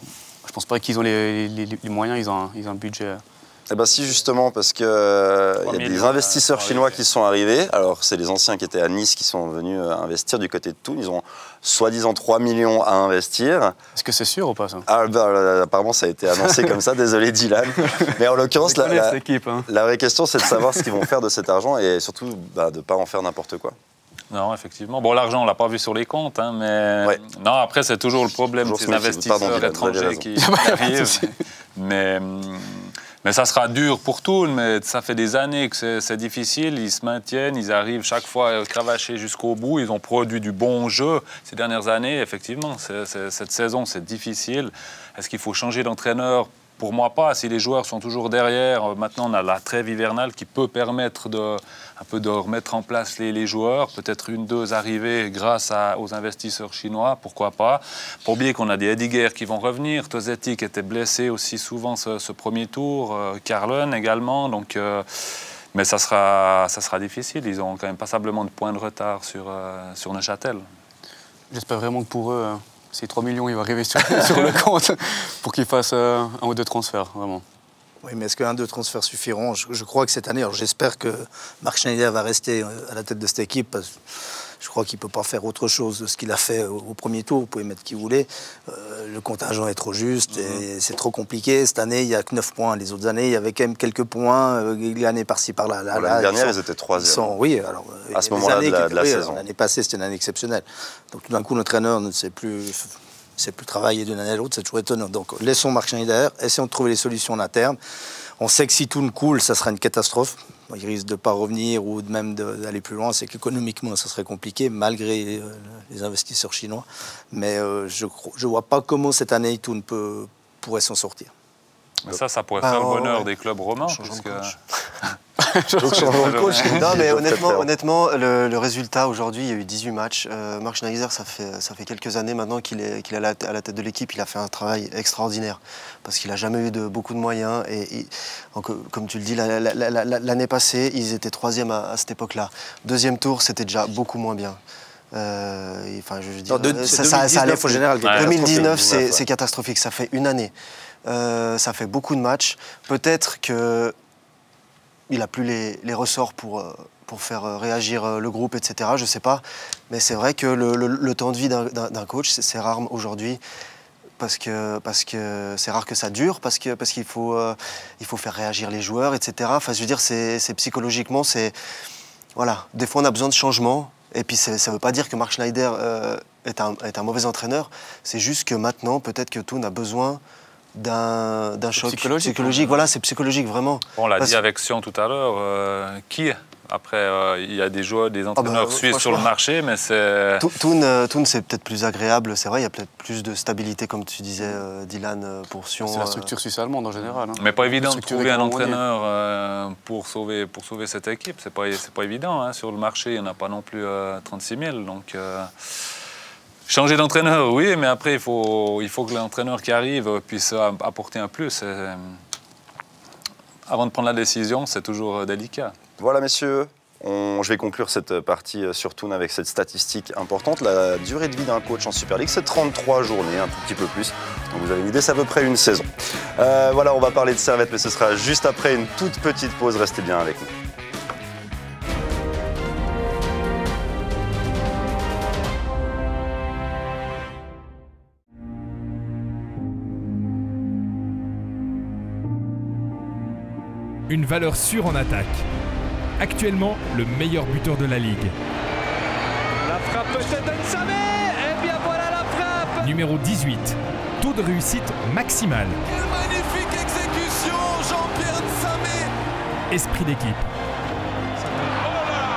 je pense pas qu'ils ont les moyens, ils ont un budget Eh bien si justement, parce qu'il y a des investisseurs chinois qui sont arrivés. Alors c'est les anciens qui étaient à Nice qui sont venus investir du côté de Thun. Ils ont soi-disant 3 millions à investir. Est-ce que c'est sûr ou pas ça? Apparemment ça a été annoncé comme ça, désolé Dylan. Mais en l'occurrence, la vraie question c'est de savoir ce qu'ils vont faire de cet argent et surtout de ne pas en faire n'importe quoi. Non, effectivement. Bon, l'argent, on ne l'a pas vu sur les comptes, hein, mais... Ouais. Non, après, c'est toujours le problème des investisseurs étrangers qui arrivent. Mais ça sera dur pour tout, mais ça fait des années que c'est difficile. Ils se maintiennent, ils arrivent chaque fois cravachés jusqu'au bout. Ils ont produit du bon jeu ces dernières années. Effectivement, cette saison, c'est difficile. Est-ce qu'il faut changer d'entraîneur? Pour moi, pas. Si les joueurs sont toujours derrière, maintenant, on a la trêve hivernale qui peut permettre un peu de remettre en place les joueurs. Peut-être 1-2 arrivées grâce aux investisseurs chinois, pourquoi pas. Pas oublier qu'on a des Ediger qui vont revenir. Tozetti qui était blessé aussi souvent ce premier tour. Carlen également. Donc, mais ça sera difficile. Ils ont quand même passablement de points de retard sur Neuchâtel. J'espère vraiment que pour eux... Ces 3 millions, il va arriver sur le compte pour qu'ils fassent 1 ou 2 transferts, vraiment. Oui, mais est-ce qu'un, 2 transferts suffiront? Je crois que cette année, alors j'espère que Marc Schneider va rester à la tête de cette équipe, parce que je crois qu'il ne peut pas faire autre chose de ce qu'il a fait au premier tour. Vous pouvez mettre qui vous voulez. Le contingent est trop juste et c'est trop compliqué. Cette année, il n'y a que 9 points. Les autres années, il y avait quand même quelques points. L'année par-ci, par-là. L'année dernière, ils étaient 3e. Oui, alors, à ce moment-là de la saison. L'année passée, c'était une année exceptionnelle. Donc tout d'un coup, l'entraîneur ne sait plus travailler d'une année à l'autre. C'est toujours étonnant. Donc laissons Marc Schneider, essayons de trouver les solutions en interne. On sait que si tout coule, ça sera une catastrophe. Il risque de ne pas revenir ou même d'aller plus loin. C'est qu'économiquement, ça serait compliqué, malgré les investisseurs chinois. Mais je ne vois pas comment cette année, Thun pourrait s'en sortir. Mais ça pourrait faire le bonheur des clubs romains. Donc, non, mais honnêtement, le résultat aujourd'hui, il y a eu 18 matchs. Marc Schneider, ça fait quelques années maintenant qu'il est à la tête de l'équipe. Il a fait un travail extraordinaire parce qu'il n'a jamais eu beaucoup de moyens. Et comme tu le dis, l'année passée, ils étaient 3e à cette époque-là. 2e tour, c'était déjà beaucoup moins bien. Enfin, je veux dire, 2019 au général. 2019, c'est catastrophique. Ça fait une année. Ça fait beaucoup de matchs. Peut-être que il n'a plus les ressorts pour faire réagir le groupe, etc. Je ne sais pas. Mais c'est vrai que le temps de vie d'un coach, c'est rare aujourd'hui. Parce que c'est rare que ça dure, parce qu'il faut faire réagir les joueurs, etc. Enfin, je veux dire, c'est psychologiquement, voilà. Des fois, on a besoin de changement. Et puis, ça ne veut pas dire que Marc Schneider est un mauvais entraîneur. C'est juste que maintenant, peut-être que Thun a besoin d'un choc psychologique. Voilà, c'est psychologique, vraiment. On l'a dit avec Sion tout à l'heure. Après, il y a des joueurs, des entraîneurs suisses sur le marché, mais c'est... Thun, c'est peut-être plus agréable. C'est vrai, il y a peut-être plus de stabilité, comme tu disais, Dylan, pour Sion. C'est la structure suisse-allemande en général. Hein. Mais pas évident de trouver un entraîneur pour sauver cette équipe. C'est pas évident. Hein. Sur le marché, il n'y en a pas non plus 36 000. Donc... Changer d'entraîneur, oui, mais après, il faut que l'entraîneur qui arrive puisse apporter un plus. Avant de prendre la décision, c'est toujours délicat. Voilà, messieurs, je vais conclure cette partie sur Thun avec cette statistique importante. La durée de vie d'un coach en Super League, c'est 33 journées, un tout petit peu plus. Donc vous avez une idée, c'est à peu près une saison. Voilà, on va parler de Servette, mais ce sera juste après une toute petite pause. Restez bien avec nous. Une valeur sûre en attaque. Actuellement, le meilleur buteur de la Ligue. La frappe peut-être d'Nsame. Et bien voilà la frappe. Numéro 18. Taux de réussite maximal. Quelle magnifique exécution, Jean-Pierre Nsame. Esprit d'équipe. Oh là là.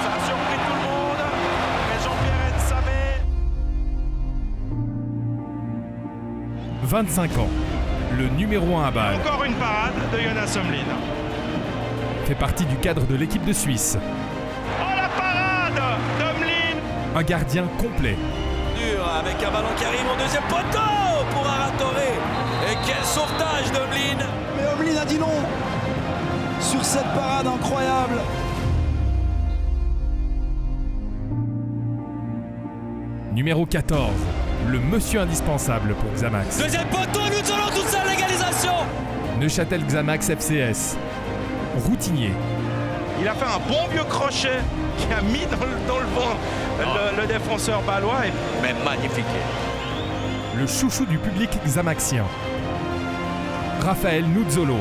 Ça a surpris tout le monde. Mais Jean-Pierre Nsame. 25 ans. Le numéro 1 à balle. Encore une parade de Jonas Somlin. Fait partie du cadre de l'équipe de Suisse. Oh la parade d'Omlin. Un gardien complet. Dur avec un ballon qui arrive au deuxième poteau pour Aratoré. Et quel sauvetage d'Omlin. Mais Omlin a dit non sur cette parade incroyable. Numéro 14. Le monsieur indispensable pour Xamax. Deuxième poteau, nous allons tout ça, l'égalisation. Neuchâtel Xamax FCS. Routinier. Il a fait un bon vieux crochet qui a mis dans le vent le défenseur balois. Mais magnifique. Le chouchou du public xamaxien. Raphaël Nuzzolo.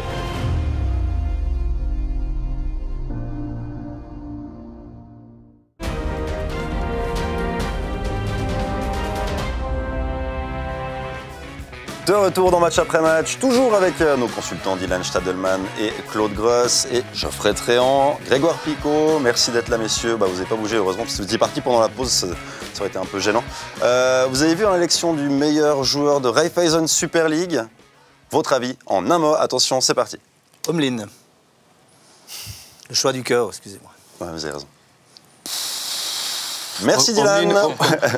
De retour dans Match après match, toujours avec nos consultants Dylan Stadelman et Claude Gross et Geoffrey Tréant, Grégoire Picot. Merci d'être là, messieurs. Vous n'avez pas bougé, heureusement, parce que vous étiez parti pendant la pause, ça aurait été un peu gênant. Vous avez vu l'élection du meilleur joueur de Raiffeisen Super League. Votre avis en un mot, attention, c'est parti. Omlin. Le choix du cœur, excusez-moi. Ouais, vous avez raison. Merci Dylan.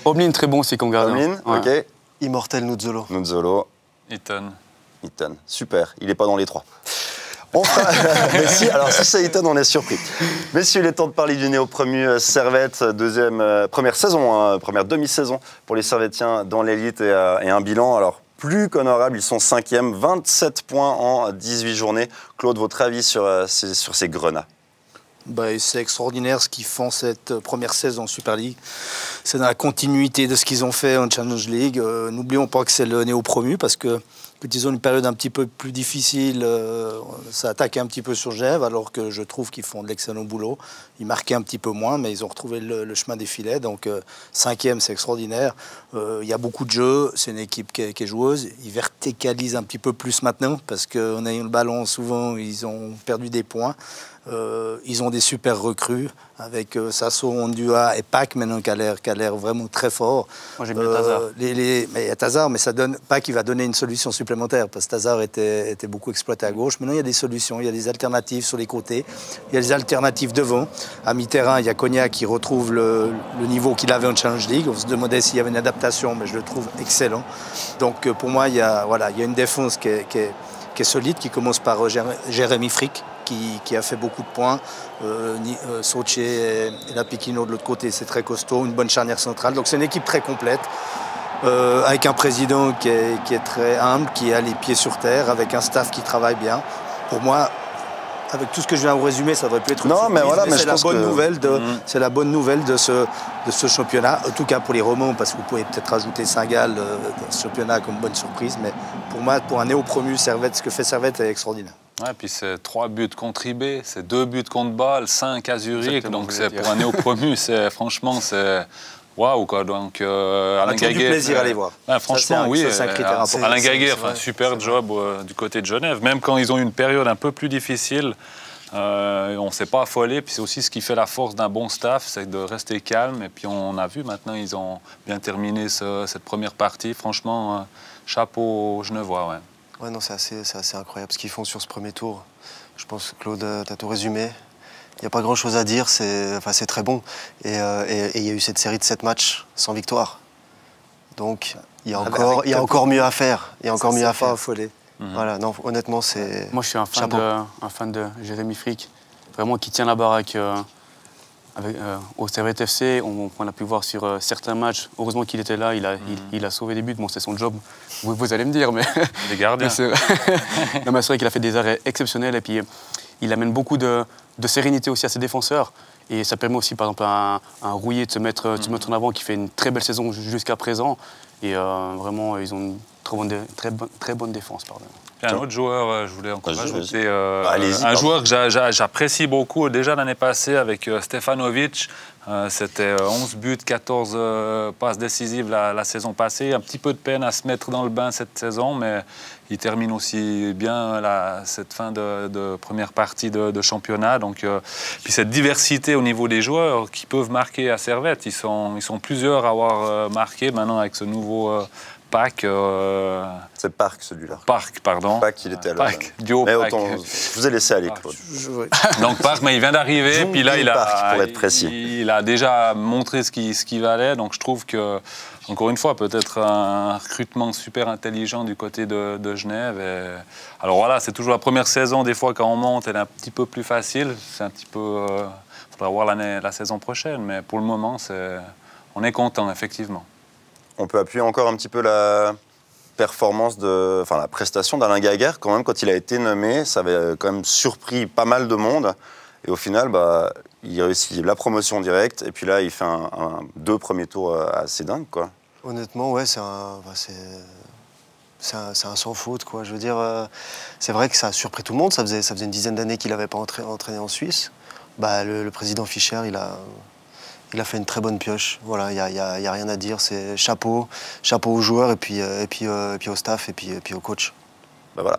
Omlin, très bon, c'est qu'on garde. Omlin, ok. Immortel Nuzzolo. Nuzzolo. Eaton. Super. Il n'est pas dans les trois. Mais si, alors si c'est Eaton, on est surpris. Messieurs, il est temps de parler du néo-promu Servette, première saison, première demi-saison pour les Servettiens dans l'élite et un bilan. Alors, plus qu'honorable, ils sont 5e, 27 points en 18 journées. Claude, votre avis sur ces grenats? C'est extraordinaire ce qu'ils font cette première saison en Super League. C'est dans la continuité de ce qu'ils ont fait en Challenge League. N'oublions pas que c'est le néo-promu parce que quand ils ont une période un petit peu plus difficile, ça attaquait un petit peu sur Genève, alors que je trouve qu'ils font de l'excellent boulot. Ils marquaient un petit peu moins, mais ils ont retrouvé le chemin des filets. Donc 5e, c'est extraordinaire. Il y a beaucoup de jeux, c'est une équipe qui est joueuse. Ils verticalisent un petit peu plus maintenant parce qu'en ayant le ballon, souvent, ils ont perdu des points. Ils ont des super recrues avec Sasso, Ondua et Pac maintenant qui a l'air vraiment très fort. Moi j'aime bien Tazar. Mais il y a Tazar, mais Pac il va donner une solution supplémentaire parce que Tazar était beaucoup exploité à gauche. Maintenant il y a des solutions, il y a des alternatives sur les côtés, il y a des alternatives devant. À mi-terrain, il y a Cognac qui retrouve le niveau qu'il avait en Challenge League. On se demandait s'il y avait une adaptation, mais je le trouve excellent. Donc pour moi, il y a une défense qui est solide, qui commence par Jérémy Frick, qui a fait beaucoup de points. Soche et Lapikino de l'autre côté, c'est très costaud, une bonne charnière centrale. Donc c'est une équipe très complète, avec un président qui est très humble, qui a les pieds sur terre, avec un staff qui travaille bien. Pour moi, avec tout ce que je viens de vous résumer, ça devrait plus être une surprise, mais c'est la bonne nouvelle de ce championnat, en tout cas pour les Romans, parce que vous pouvez peut-être rajouter Saint-Gall dans ce championnat comme bonne surprise, mais pour moi, pour un néo-promu, Servette, ce que fait Servette est extraordinaire. Ouais, puis c'est 3 buts contre IB, c'est 2 buts contre Bâle, 5 à Zurich, donc c'est pour un néo-promu, franchement, c'est waouh quoi. Donc Alain Gaguet, du plaisir à les voir. Franchement, oui. C'est un critère important. Alain Gaguet, super job du côté de Genève, même quand ils ont eu une période un peu plus difficile. On ne s'est pas affolé, puis c'est aussi ce qui fait la force d'un bon staff, c'est de rester calme. Et puis on a vu maintenant, ils ont bien terminé cette première partie. Franchement, chapeau aux Genevois. Ouais. Ouais, non, c'est assez incroyable ce qu'ils font sur ce premier tour. Je pense que Claude, tu as tout résumé. Il n'y a pas grand-chose à dire, c'est très bon. Et il y a eu cette série de 7 matchs sans victoire. Donc il y a encore mieux à faire. Il y a encore mieux à faire. Pas affolé. Voilà, non, honnêtement, c'est... Moi, je suis un fan de Jérémy Frick, vraiment qui tient la baraque au Servette FC. On a pu voir sur certains matchs. Heureusement qu'il était là, il a sauvé des buts. Bon, c'est son job, vous allez me dire. Mais des gardiens. C'est vrai qu'il a fait des arrêts exceptionnels et puis il amène beaucoup de sérénité aussi à ses défenseurs. Et ça permet aussi, par exemple, à un Rouillet de se mettre en avant, qui fait une très belle saison jusqu'à présent. Et vraiment, ils ont une très bonne défense. Pardon. Et un autre joueur, je voulais encore rajouter, un joueur que j'apprécie beaucoup déjà l'année passée avec Stefanovic. C'était 11 buts, 14 passes décisives la saison passée. Un petit peu de peine à se mettre dans le bain cette saison, mais il termine aussi bien cette fin de première partie de championnat. Donc, puis cette diversité au niveau des joueurs qui peuvent marquer à Servette. Ils sont plusieurs à avoir marqué maintenant avec ce nouveau... Pac. C'est Parc, celui-là. Parc, pardon. Pac, il était là. Dio Pac. Je vous ai laissé aller, Claude. Donc Parc, mais il vient d'arriver, puis là, pour être précis. Il a déjà montré ce qu'il valait. Donc je trouve que, encore une fois, peut-être un recrutement super intelligent du côté de Genève. Alors voilà, c'est toujours la première saison. Des fois, quand on monte, elle est un petit peu plus facile. C'est un petit peu... Il faudra voir la saison prochaine. Mais pour le moment, on est content, effectivement. On peut appuyer encore un petit peu la performance, la prestation d'Alain Gaguer, quand même, quand il a été nommé, ça avait quand même surpris pas mal de monde. Et au final, il réussit la promotion directe. Et puis là, il fait 2 premiers tours assez dingues, quoi. Honnêtement, ouais, c'est un sans faute, quoi. Je veux dire, c'est vrai que ça a surpris tout le monde. Ça faisait une dizaine d'années qu'il n'avait pas entraîné en Suisse. Le président Fischer, il a fait une très bonne pioche. Voilà, il y a rien à dire. C'est chapeau aux joueurs et puis au staff et puis au coach. Voilà.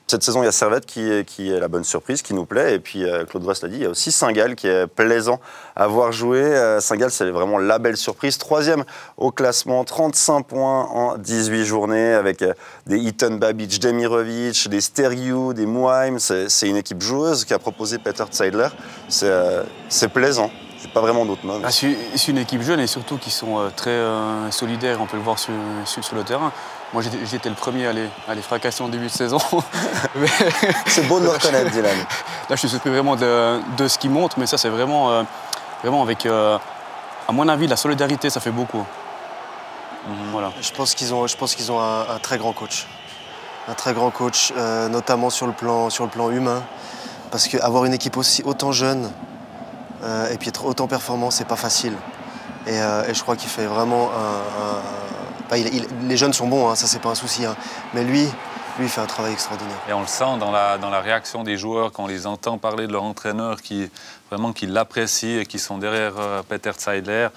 Cette saison, il y a Servette qui est la bonne surprise, qui nous plaît. Et puis, Claude Gross l'a dit, il y a aussi Saint-Gall qui est plaisant à voir jouer. Saint-Gall, c'est vraiment la belle surprise. 3e au classement, 35 points en 18 journées, avec des Eaton Babic, Demirovic, des Steriou, des Mouheim. C'est une équipe joueuse qui a proposé Peter Zeidler. C'est plaisant. J'ai pas vraiment d'autres mots. C'est une équipe jeune et surtout qui sont très solidaires, on peut le voir sur le terrain. Moi, j'étais le premier à les fracasser en début de saison. C'est beau de le reconnaître, Dylan. Là, je suis surpris vraiment de ce qu'ils montrent, mais ça, c'est vraiment avec, à mon avis, la solidarité, ça fait beaucoup. Voilà. Je pense qu'ils ont un très grand coach. Un très grand coach, notamment sur le plan humain. Parce qu'avoir une équipe autant jeune et puis être autant performant, c'est pas facile. Et je crois qu'il fait vraiment les jeunes sont bons, hein, ça c'est pas un souci, hein. Mais lui, il fait un travail extraordinaire. Et on le sent dans la réaction des joueurs quand on les entend parler de leur entraîneur qui l'apprécient et qui sont derrière Peter Zeidler.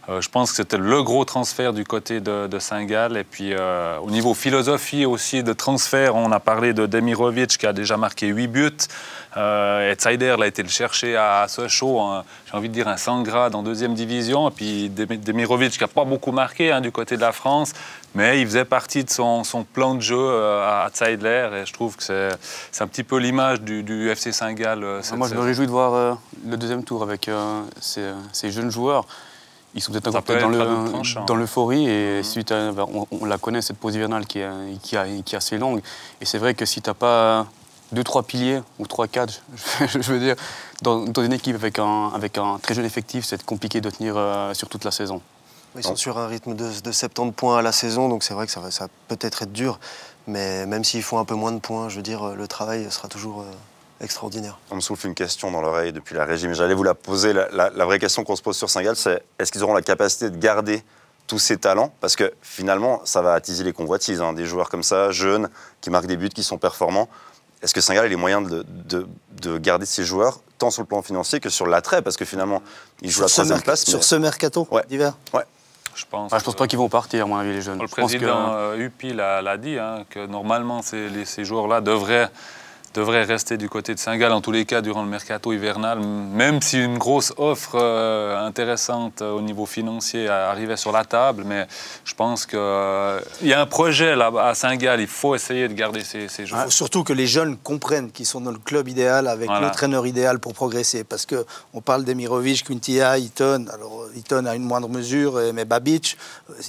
Je pense que c'était le gros transfert du côté de Saint-Gall. Et puis au niveau philosophie aussi de transfert, on a parlé de Demirovic qui a déjà marqué 8 buts. Et Zeidler a été le chercher à Sochaux, j'ai envie de dire un 100 grades en 2e division. Et puis Demirovic qui n'a pas beaucoup marqué du côté de la France, mais il faisait partie de son plan de jeu à Zeidler. Et je trouve que c'est un petit peu l'image du FC Saint-Gall. Moi, je me réjouis de voir le 2e tour avec ces jeunes joueurs. Ils sont peut-être encore dans l'euphorie et suite à, on la connaît, cette pause hivernale qui est assez longue. Et c'est vrai que si tu n'as pas 2-3 piliers ou 3-4, je veux dire, dans une équipe avec un très jeune effectif, c'est compliqué de tenir sur toute la saison. Ils sont sur un rythme de 70 points à la saison, donc c'est vrai que ça va peut-être être dur. Mais même s'ils font un peu moins de points, je veux dire, le travail sera toujours extraordinaire. On me souffle une question dans l'oreille depuis la régie, mais j'allais vous la poser. La vraie question qu'on se pose sur Saint-Gall, c'est est-ce qu'ils auront la capacité de garder tous ces talents? Parce que finalement, ça va attiser les convoitises. Des joueurs comme ça, jeunes, qui marquent des buts, qui sont performants. Est-ce que Saint-Gall a les moyens de garder ces joueurs, tant sur le plan financier que sur l'attrait? Parce que finalement, ils jouent la 3e place. Sur ce mercato d'hiver? Ouais. Je pense pas qu'ils vont partir, à mon avis, les jeunes. Le président Huppy l'a dit, que normalement, ces joueurs-là devraient rester du côté de Saint-Gall, en tous les cas, durant le mercato hivernal, même si une grosse offre intéressante au niveau financier arrivait sur la table. Mais je pense qu'il y a un projet là à Saint-Gall, il faut essayer de garder ces joueurs. Il faut surtout que les jeunes comprennent qu'ils sont dans le club idéal, avec l'entraîneur idéal pour progresser. Parce qu'on parle d'Emirovic, Quintia, Eaton. Alors, Eaton a une moindre mesure, mais Babic,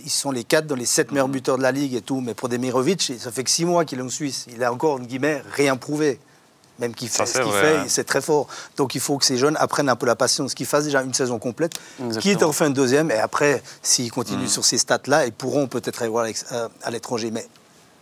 ils sont les 4 dans les 7 meilleurs buteurs de la Ligue et tout. Mais pour Demirovic, ça fait que 6 mois qu'il est en Suisse. Il a encore, en guillemets, rien prouvé. Même qu'il fait ce qu'il fait, c'est très fort. Donc il faut que ces jeunes apprennent un peu la patience, qu'ils fassent déjà une saison complète, quitte à en faire une 2e, et après, s'ils continuent sur ces stats-là, ils pourront peut-être aller voir à l'étranger. Mais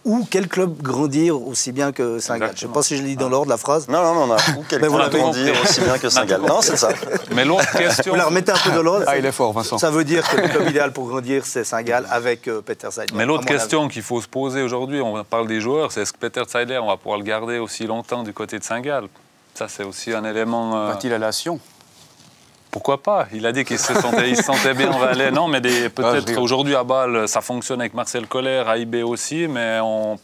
où, quel club grandir aussi bien que Saint-Gall? Je ne sais pas si je lis dans l'ordre la phrase. Non, on a où quel club grandir aussi bien que Saint-Gall. Non, c'est ça. Mais l'autre question... Vous la remettez un peu dans l'ordre. Il est fort, Vincent. Ça veut dire que le club idéal pour grandir, c'est Saint-Gall avec Peter Zeidler. Mais l'autre question qu'il faut se poser aujourd'hui, on parle des joueurs, c'est est-ce que Peter Zeidler, on va pouvoir le garder aussi longtemps du côté de Saint-Gall? Ça, c'est aussi un élément... Va-t-il aller à Sion? Pourquoi pas? Il a dit qu'il se sentait bien en Valais. Non, mais peut-être aujourd'hui à Bâle, ça fonctionne avec Marcel Koller, à IB aussi, mais on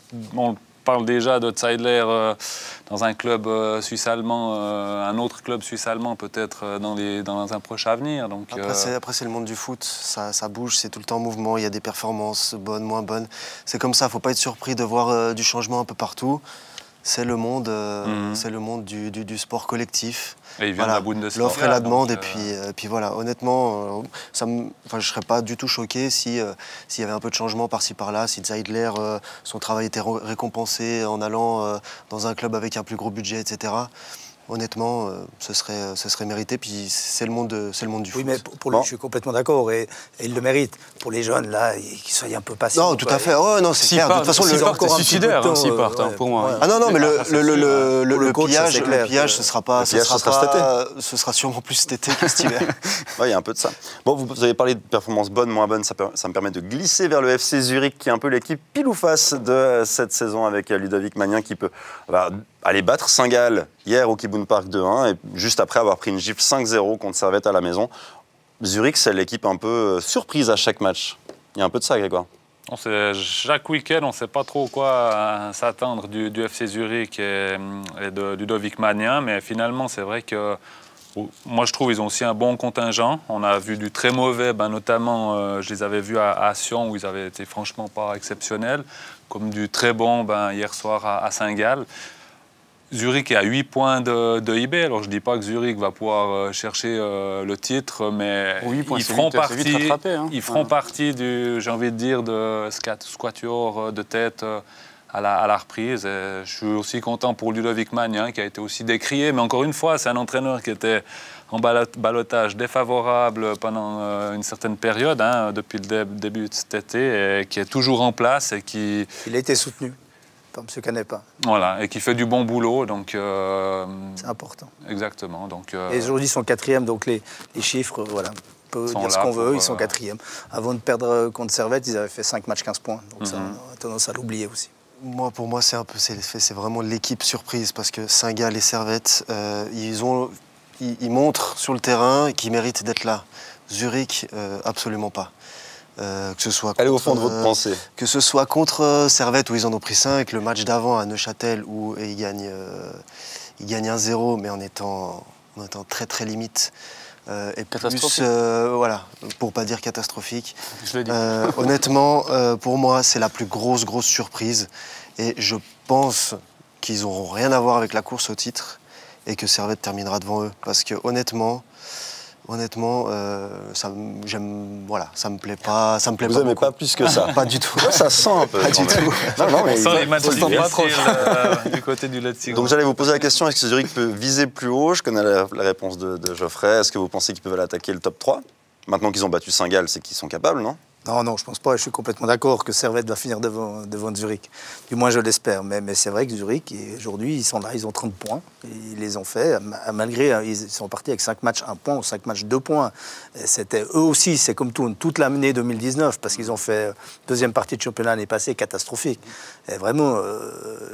parle déjà de Zeidler dans un club suisse-allemand, un autre club suisse-allemand peut-être dans un proche avenir. Donc, après, c'est le monde du foot, ça bouge, c'est tout le temps en mouvement, il y a des performances bonnes, moins bonnes. C'est comme ça, il ne faut pas être surpris de voir du changement un peu partout. C'est le monde, du sport collectif. Et il vient de la Bundesliga. L'offre et la demande, et puis voilà. Honnêtement, je ne serais pas du tout choqué s'il y avait un peu de changement par-ci par-là, si Zeidler, son travail était récompensé en allant dans un club avec un plus gros budget, etc. Honnêtement, ce serait mérité, puis c'est le monde du foot. Oui, mais pour lui, je suis complètement d'accord, et il le mérite. Pour les jeunes, là, qu'ils soient un peu patients. Non, tout à fait. Oh, non, c'est clair. De toute façon, c'est encore suicidaire s'ils partent, pour moi. Ah non, mais le pillage, ce sera sûrement plus cet été que cet hiver. Il y a un peu de ça. Bon, vous avez parlé de performances bonnes, moins bonnes, ça me permet de glisser vers le FC Zurich, qui est un peu l'équipe pile ou face de cette saison, avec Ludovic Magnin qui peut aller battre Saint-Gall hier au Kibun Park 2-1 et juste après avoir pris une gifle 5-0 contre Servette à la maison. Zurich, c'est l'équipe un peu surprise à chaque match. Il y a un peu de ça, Grégoire. Chaque week-end, on ne sait pas trop quoi s'attendre du FC Zurich et de Ludovic Magnin, mais finalement, c'est vrai que moi, je trouve qu'ils ont aussi un bon contingent. On a vu du très mauvais, notamment, je les avais vus à Sion, où ils avaient été franchement pas exceptionnels, comme du très bon hier soir à Saint-Gall. Zurich est à 8 points de IB. Alors, je ne dis pas que Zurich va pouvoir chercher le titre, mais ils feront partie du, j'ai envie de dire, de squatuor de tête à la reprise. Et je suis aussi content pour Ludovic Magnin, qui a été aussi décrié. Mais encore une fois, c'est un entraîneur qui était en ballottage défavorable pendant une certaine période, depuis le début de cet été, et qui est toujours en place et qui... Il a été soutenu par M. Canepa. Voilà, et qui fait du bon boulot. Donc, c'est important. Exactement. Donc, et aujourd'hui, ils sont 4e, donc les chiffres, voilà. On peut dire ce qu'on veut, ils sont 4e. Avant de perdre contre Servette, ils avaient fait 5 matchs, 15 points. Donc ça, on a tendance à l'oublier aussi. Pour moi, c'est vraiment l'équipe surprise, parce que Saint-Gall et Servette, ils montrent sur le terrain qu'ils méritent d'être là. Zurich, absolument pas. Que ce soit allez au fond de votre pensée. Que ce soit contre Servette, où ils en ont pris 5, le match d'avant à Neuchâtel, où ils gagnent 1-0, mais en étant très très limite. Et plus, voilà, pour pas dire catastrophique. Je le dis. Honnêtement, pour moi, c'est la plus grosse surprise. Et je pense qu'ils n'auront rien à voir avec la course au titre et que Servette terminera devant eux. Parce que honnêtement, ça me plaît pas. Vous n'aimez pas plus que ça? Pas du tout. Ça sent un peu. Pas du tout. Non, mais ça, les matchs du côté du Leipzig. Donc j'allais vous poser la question, est-ce que Zurich peut viser plus haut? Je connais la réponse de Geoffrey. Est-ce que vous pensez qu'ils peuvent aller attaquer le top 3? Maintenant qu'ils ont battu Saint-Gall, c'est qu'ils sont capables, non? Non, je pense pas. Je suis complètement d'accord que Servette va finir devant Zurich. Du moins, je l'espère. Mais c'est vrai que Zurich, aujourd'hui, ils sont là, ils ont 30 points. Ils les ont fait, malgré, ils sont partis avec 5 matchs 1 point ou 5 matchs 2 points. C'était eux aussi, c'est comme toute l'année 2019, parce qu'ils ont fait deuxième partie de championnat l'année passée catastrophique. Et vraiment,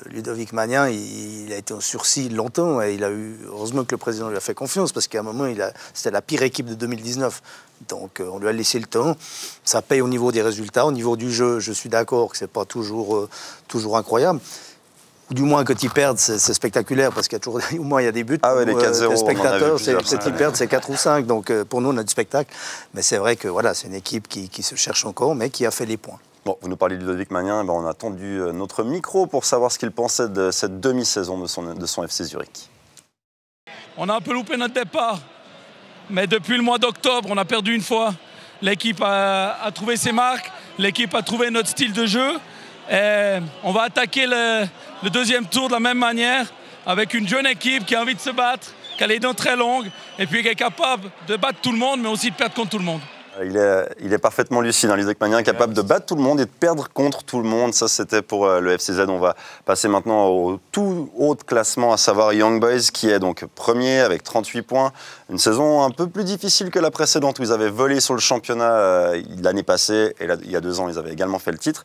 Ludovic Magnin, il a été en sursis longtemps, et il a eu, heureusement que le président lui a fait confiance, parce qu'à un moment, c'était la pire équipe de 2019. Donc on lui a laissé le temps. Ça paye au niveau des résultats. Au niveau du jeu, je suis d'accord que c'est pas toujours incroyable. Du moins, quand ils perdent, c'est spectaculaire, parce qu'il y a toujours, au moins, il y a des buts. Ah ouais, les 4-0, les spectateurs, quand ils perdent, c'est 4 ou 5. Donc pour nous, on a du spectacle. Mais c'est vrai que voilà, c'est une équipe qui se cherche encore, mais qui a fait les points. Bon, vous nous parlez de Ludovic Magnin, on a tendu notre micro pour savoir ce qu'il pensait de cette demi-saison de son FC Zurich. On a un peu loupé notre départ. Mais depuis le mois d'octobre, on a perdu une fois. L'équipe a trouvé ses marques, l'équipe a trouvé notre style de jeu. Et on va attaquer le deuxième tour de la même manière, avec une jeune équipe qui a envie de se battre, qui a les dents très longues, et puis qui est capable de battre tout le monde, mais aussi de perdre contre tout le monde. Il est parfaitement lucide, Ludovic Magnin, capable de battre tout le monde et de perdre contre tout le monde. Ça, c'était pour le FCZ. On va passer maintenant au tout haut classement, à savoir Young Boys, qui est donc premier avec 38 points. Une saison un peu plus difficile que la précédente, où ils avaient volé sur le championnat l'année passée, et là, il y a 2 ans, ils avaient également fait le titre.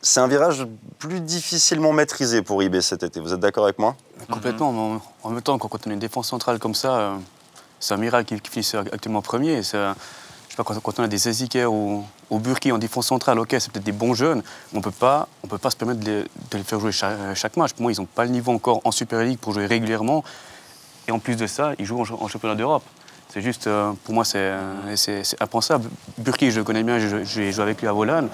C'est un virage plus difficilement maîtrisé pour IB cet été. Vous êtes d'accord avec moi? Complètement. En même temps, quand on a une défense centrale comme ça, c'est un miracle qui finisse actuellement premier. Je sais pas, quand on a des Ezekiel ou Burki en défense centrale, ok, c'est peut-être des bons jeunes, mais on peut pas se permettre de les faire jouer chaque match. Pour moi, ils n'ont pas le niveau encore en Super League pour jouer régulièrement. Et en plus de ça, ils jouent en championnat d'Europe. C'est juste, pour moi, c'est impensable. Burki, je le connais bien, j'ai joué avec lui à Volaine.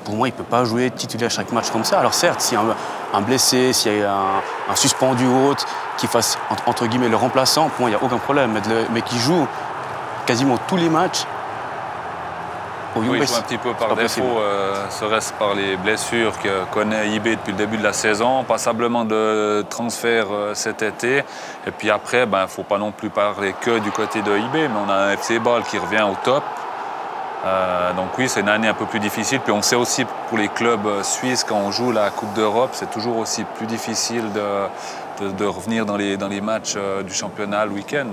Pour moi, il ne peut pas jouer titulaire chaque match comme ça. Alors certes, s'il y a un blessé, s'il y a un suspendu ou autre qui fasse, entre guillemets, le remplaçant, pour moi, il n'y a aucun problème. Mais qui joue quasiment tous les matchs Oui, il joue un petit peu par défaut, serait-ce par les blessures que connaît IB depuis le début de la saison, passablement de transferts cet été. Et puis après, il ne faut pas non plus parler que du côté de IB, mais on a un FC Bâle qui revient au top. Donc oui, c'est une année un peu plus difficile. Puis on sait aussi pour les clubs suisses, quand on joue la Coupe d'Europe, c'est toujours aussi plus difficile de revenir dans les matchs du championnat le week-end.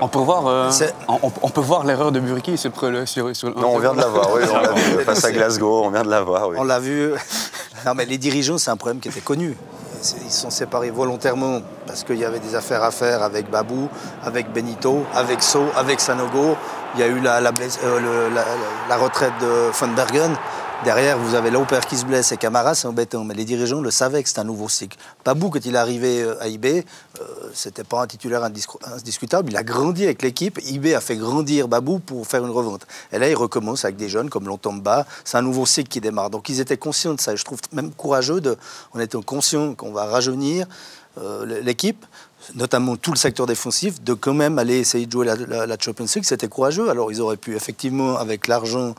On peut voir l'erreur de Burki sur Non, on vient de la voir, oui, on l'a vu face à Glasgow, on vient de la voir. Oui. On l'a vu. Non, mais les dirigeants, c'est un problème qui était connu. Ils se sont séparés volontairement parce qu'il y avait des affaires à faire avec Babou, avec Benito, avec So, avec Sanogo. Il y a eu la retraite de Van Bergen. Derrière, vous avez Lauper qui se blesse et Camara, c'est embêtant. Mais les dirigeants le savaient que c'était un nouveau cycle. Babou, quand il est arrivé à IB, c'était pas un titulaire indiscutable. Il a grandi avec l'équipe. IB a fait grandir Babou pour faire une revente. Et là, il recommence avec des jeunes comme Lontomba. C'est un nouveau cycle qui démarre. Donc, ils étaient conscients de ça. Et je trouve même courageux, en étant conscient qu'on va rajeunir l'équipe, notamment tout le secteur défensif, de quand même aller essayer de jouer la Champions League. C'était courageux. Alors, ils auraient pu, effectivement, avec l'argent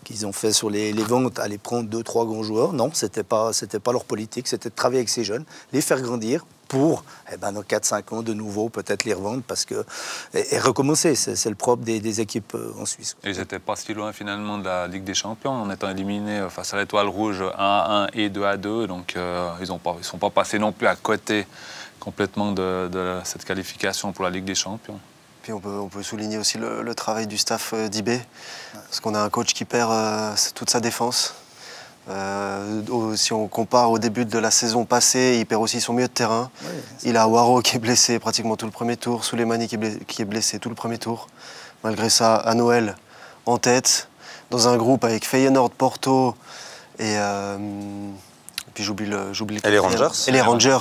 qu'ils ont fait sur les ventes, aller prendre 2-3 grands joueurs. Non, c'était pas leur politique, c'était de travailler avec ces jeunes, les faire grandir pour, dans 4-5 ans, de nouveau, peut-être les revendre et recommencer. C'est le propre des équipes en Suisse. Et ils n'étaient pas si loin, finalement, de la Ligue des Champions, en étant éliminés face à l'Étoile Rouge 1-1 et 2-2. Donc, ils ne sont pas passés non plus à côté complètement de cette qualification pour la Ligue des Champions. Puis on peut souligner aussi le travail du staff d'IB, parce qu'on a un coach qui perd toute sa défense. Si on compare au début de la saison passée, il perd aussi son milieu de terrain. Oui, il a Waro qui est blessé pratiquement tout le premier tour, Souleymani qui est blessé tout le premier tour. Malgré ça, à Noël, en tête, dans un groupe avec Feyenoord, Porto et... puis j'oublie et les Rangers. Et les Rangers.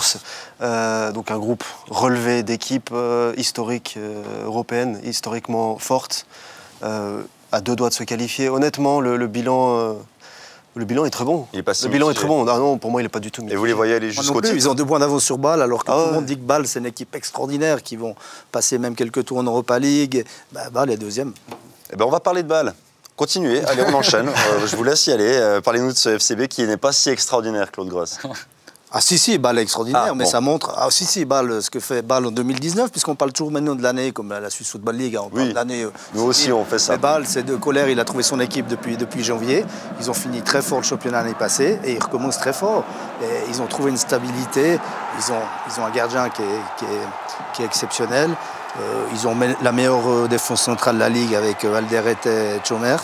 Donc un groupe relevé d'équipes historiques européennes, historiquement fortes, à 2 doigts de se qualifier. Honnêtement, le bilan est très bon. Il est pas si le bilan est très bon. Ah non, pour moi, il n'est pas du tout mitigé. Et vous les voyez aller jusqu'au titre? Ils ont 2 points d'avance sur Bâle, alors que tout le monde dit que Bâle, c'est une équipe extraordinaire, qui vont passer même quelques tours en Europa League. Bâle est 2e. Eh ben, on va parler de Bâle. Continuez, allez, on enchaîne. Je vous laisse y aller. Parlez-nous de ce FCB qui n'est pas si extraordinaire, Claude Gross. Ah si, Bâle est extraordinaire, mais ça montre... Ah si, Bâle, ce que fait Bâle en 2019, puisqu'on parle toujours maintenant de l'année, comme la Suisse Football League, on parle de l'année... Nous aussi, on fait ça. Mais Bâle, c'est de colère, il a trouvé son équipe depuis janvier. Ils ont fini très fort le championnat l'année passée, et ils recommencent très fort. Et ils ont trouvé une stabilité, ils ont un gardien qui est exceptionnel. Ils ont la meilleure défense centrale de la Ligue avec Alderete et Chomert.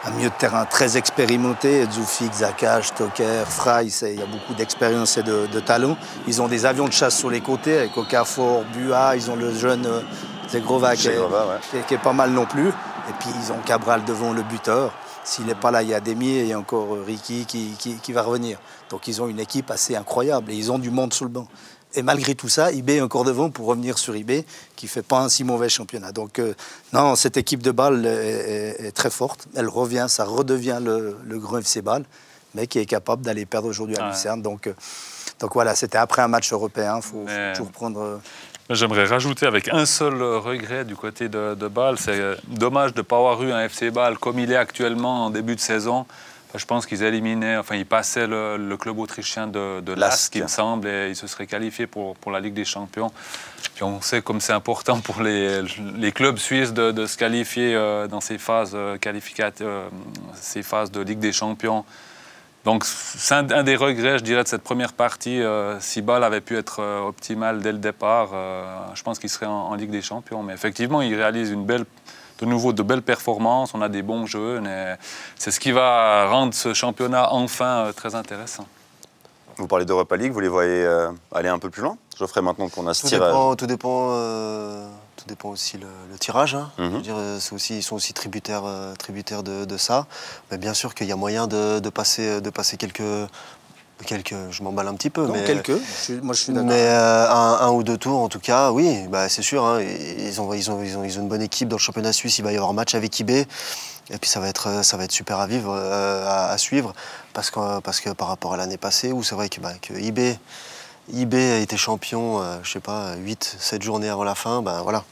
Un milieu de terrain très expérimenté, Zoufik, Zaka, Stoker, Frey, il y a beaucoup d'expérience et de talent. Ils ont des avions de chasse sur les côtés avec Okafor, Bua, ils ont le jeune Zegrova qui est pas mal non plus. Et puis ils ont Cabral devant le buteur. S'il n'est pas là, il y a Demi et il y a encore Ricky qui va revenir. Donc ils ont une équipe assez incroyable et ils ont du monde sur le banc. Et malgré tout ça, IB est encore devant pour revenir sur IB, qui ne fait pas un si mauvais championnat. Donc non, cette équipe de Bâle est très forte. Elle revient, ça redevient le grand FC Bâle, mais qui est capable d'aller perdre aujourd'hui à Lucerne. Donc voilà, c'était après un match européen, il faut toujours prendre... J'aimerais rajouter avec un seul regret du côté de Bâle. C'est dommage de ne pas avoir eu un FC Bâle comme il est actuellement en début de saison. Je pense qu'ils éliminaient, ils passaient le club autrichien de Lask, il me semble, et ils se seraient qualifiés pour la Ligue des Champions. Puis on sait comme c'est important pour les clubs suisses de se qualifier dans ces phases ces phases de Ligue des Champions. Donc c'est un des regrets, je dirais, de cette première partie. Si Bâle avait pu être optimal dès le départ, je pense qu'il serait en Ligue des Champions. Mais effectivement, il réalise de nouveau de belles performances, on a des bons jeux. C'est ce qui va rendre ce championnat enfin très intéressant. Vous parlez d'Europa League, vous les voyez aller un peu plus loin? Geoffrey, maintenant qu'on a ce tirage. Tout dépend aussi le tirage. Hein. Je veux dire, ils sont aussi tributaires de ça. Mais bien sûr qu'il y a moyen de passer quelques, je m'emballe un petit peu. Non, mais quelques, moi je suis d'accord. Mais un ou 2 tours, en tout cas, oui, c'est sûr. Hein, ils ont une bonne équipe dans le championnat suisse. Il va y avoir un match avec IB. Et puis ça va être super à vivre, à suivre. Parce que par rapport à l'année passée, où c'est vrai que IB a été champion, je sais pas, 8-7 journées avant la fin, voilà.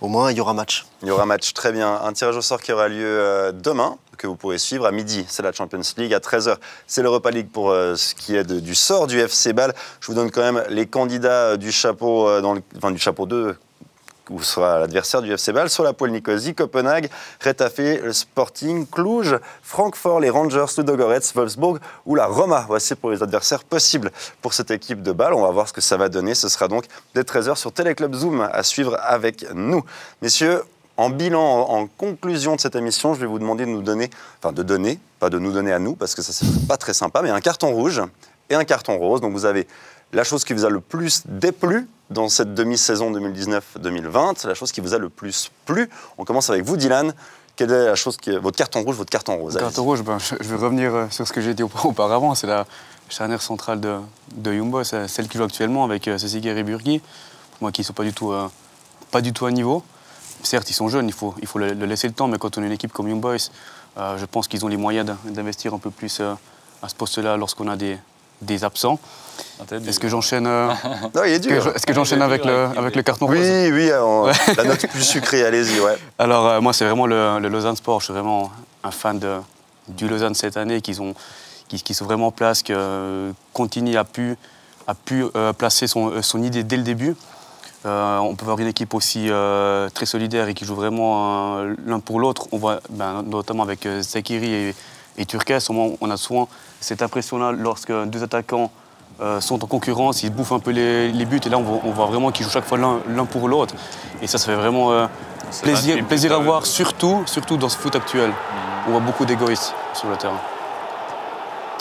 Au moins, il y aura match. Il y aura match, très bien. Un tirage au sort qui aura lieu demain. que vous pourrez suivre. À midi, c'est la Champions League. À 13h, c'est l'Europa League pour ce qui est du sort du FC Bâle. Je vous donne quand même les candidats du chapeau, du chapeau 2, où sera l'adversaire du FC Bâle, soit la Poel Nicosie, Copenhague, Retafe, le Sporting, Cluj, Francfort, les Rangers, Ludogorets, Wolfsburg ou la Roma. Voici pour les adversaires possibles pour cette équipe de Bâle. On va voir ce que ça va donner. Ce sera donc dès 13h sur Téléclub Zoom à suivre avec nous. Messieurs, en bilan, en conclusion de cette émission, je vais vous demander de nous donner, pas de nous donner à nous, parce que ça c'est pas très sympa, mais un carton rouge et un carton rose. Donc vous avez la chose qui vous a le plus déplu dans cette demi-saison 2019-2020, la chose qui vous a le plus plu. On commence avec vous, Dylan. Quelle est la chose votre carton rouge, votre carton rose? Carton rouge, je vais revenir sur ce que j'ai dit auparavant. C'est la charnière centrale de Young Boys, celle qui joue actuellement avec Céciger et Burgi. Moi, qui ne sont pas du tout à niveau. Certes, ils sont jeunes, il faut le laisser le temps, mais quand on est une équipe comme Young Boys, je pense qu'ils ont les moyens d'investir un peu plus à ce poste-là lorsqu'on a des absents. Est-ce que j'enchaîne Est-ce que j'enchaîne avec le carton rose? Oui, la note plus sucrée, allez-y. Ouais. Alors, moi, c'est vraiment le Lausanne Sport. Je suis vraiment un fan du Lausanne cette année, qui sont vraiment en place, que Contini a pu placer son idée dès le début. On peut avoir une équipe aussi très solidaire et qui joue vraiment l'un pour l'autre. On voit notamment avec Zekiri et Turquès, on a souvent cette impression-là lorsque deux attaquants sont en concurrence, ils bouffent un peu les buts, et là on voit vraiment qu'ils jouent chaque fois l'un pour l'autre. Et ça fait vraiment plaisir à voir, surtout dans ce foot actuel. On voit beaucoup d'égoïstes sur le terrain.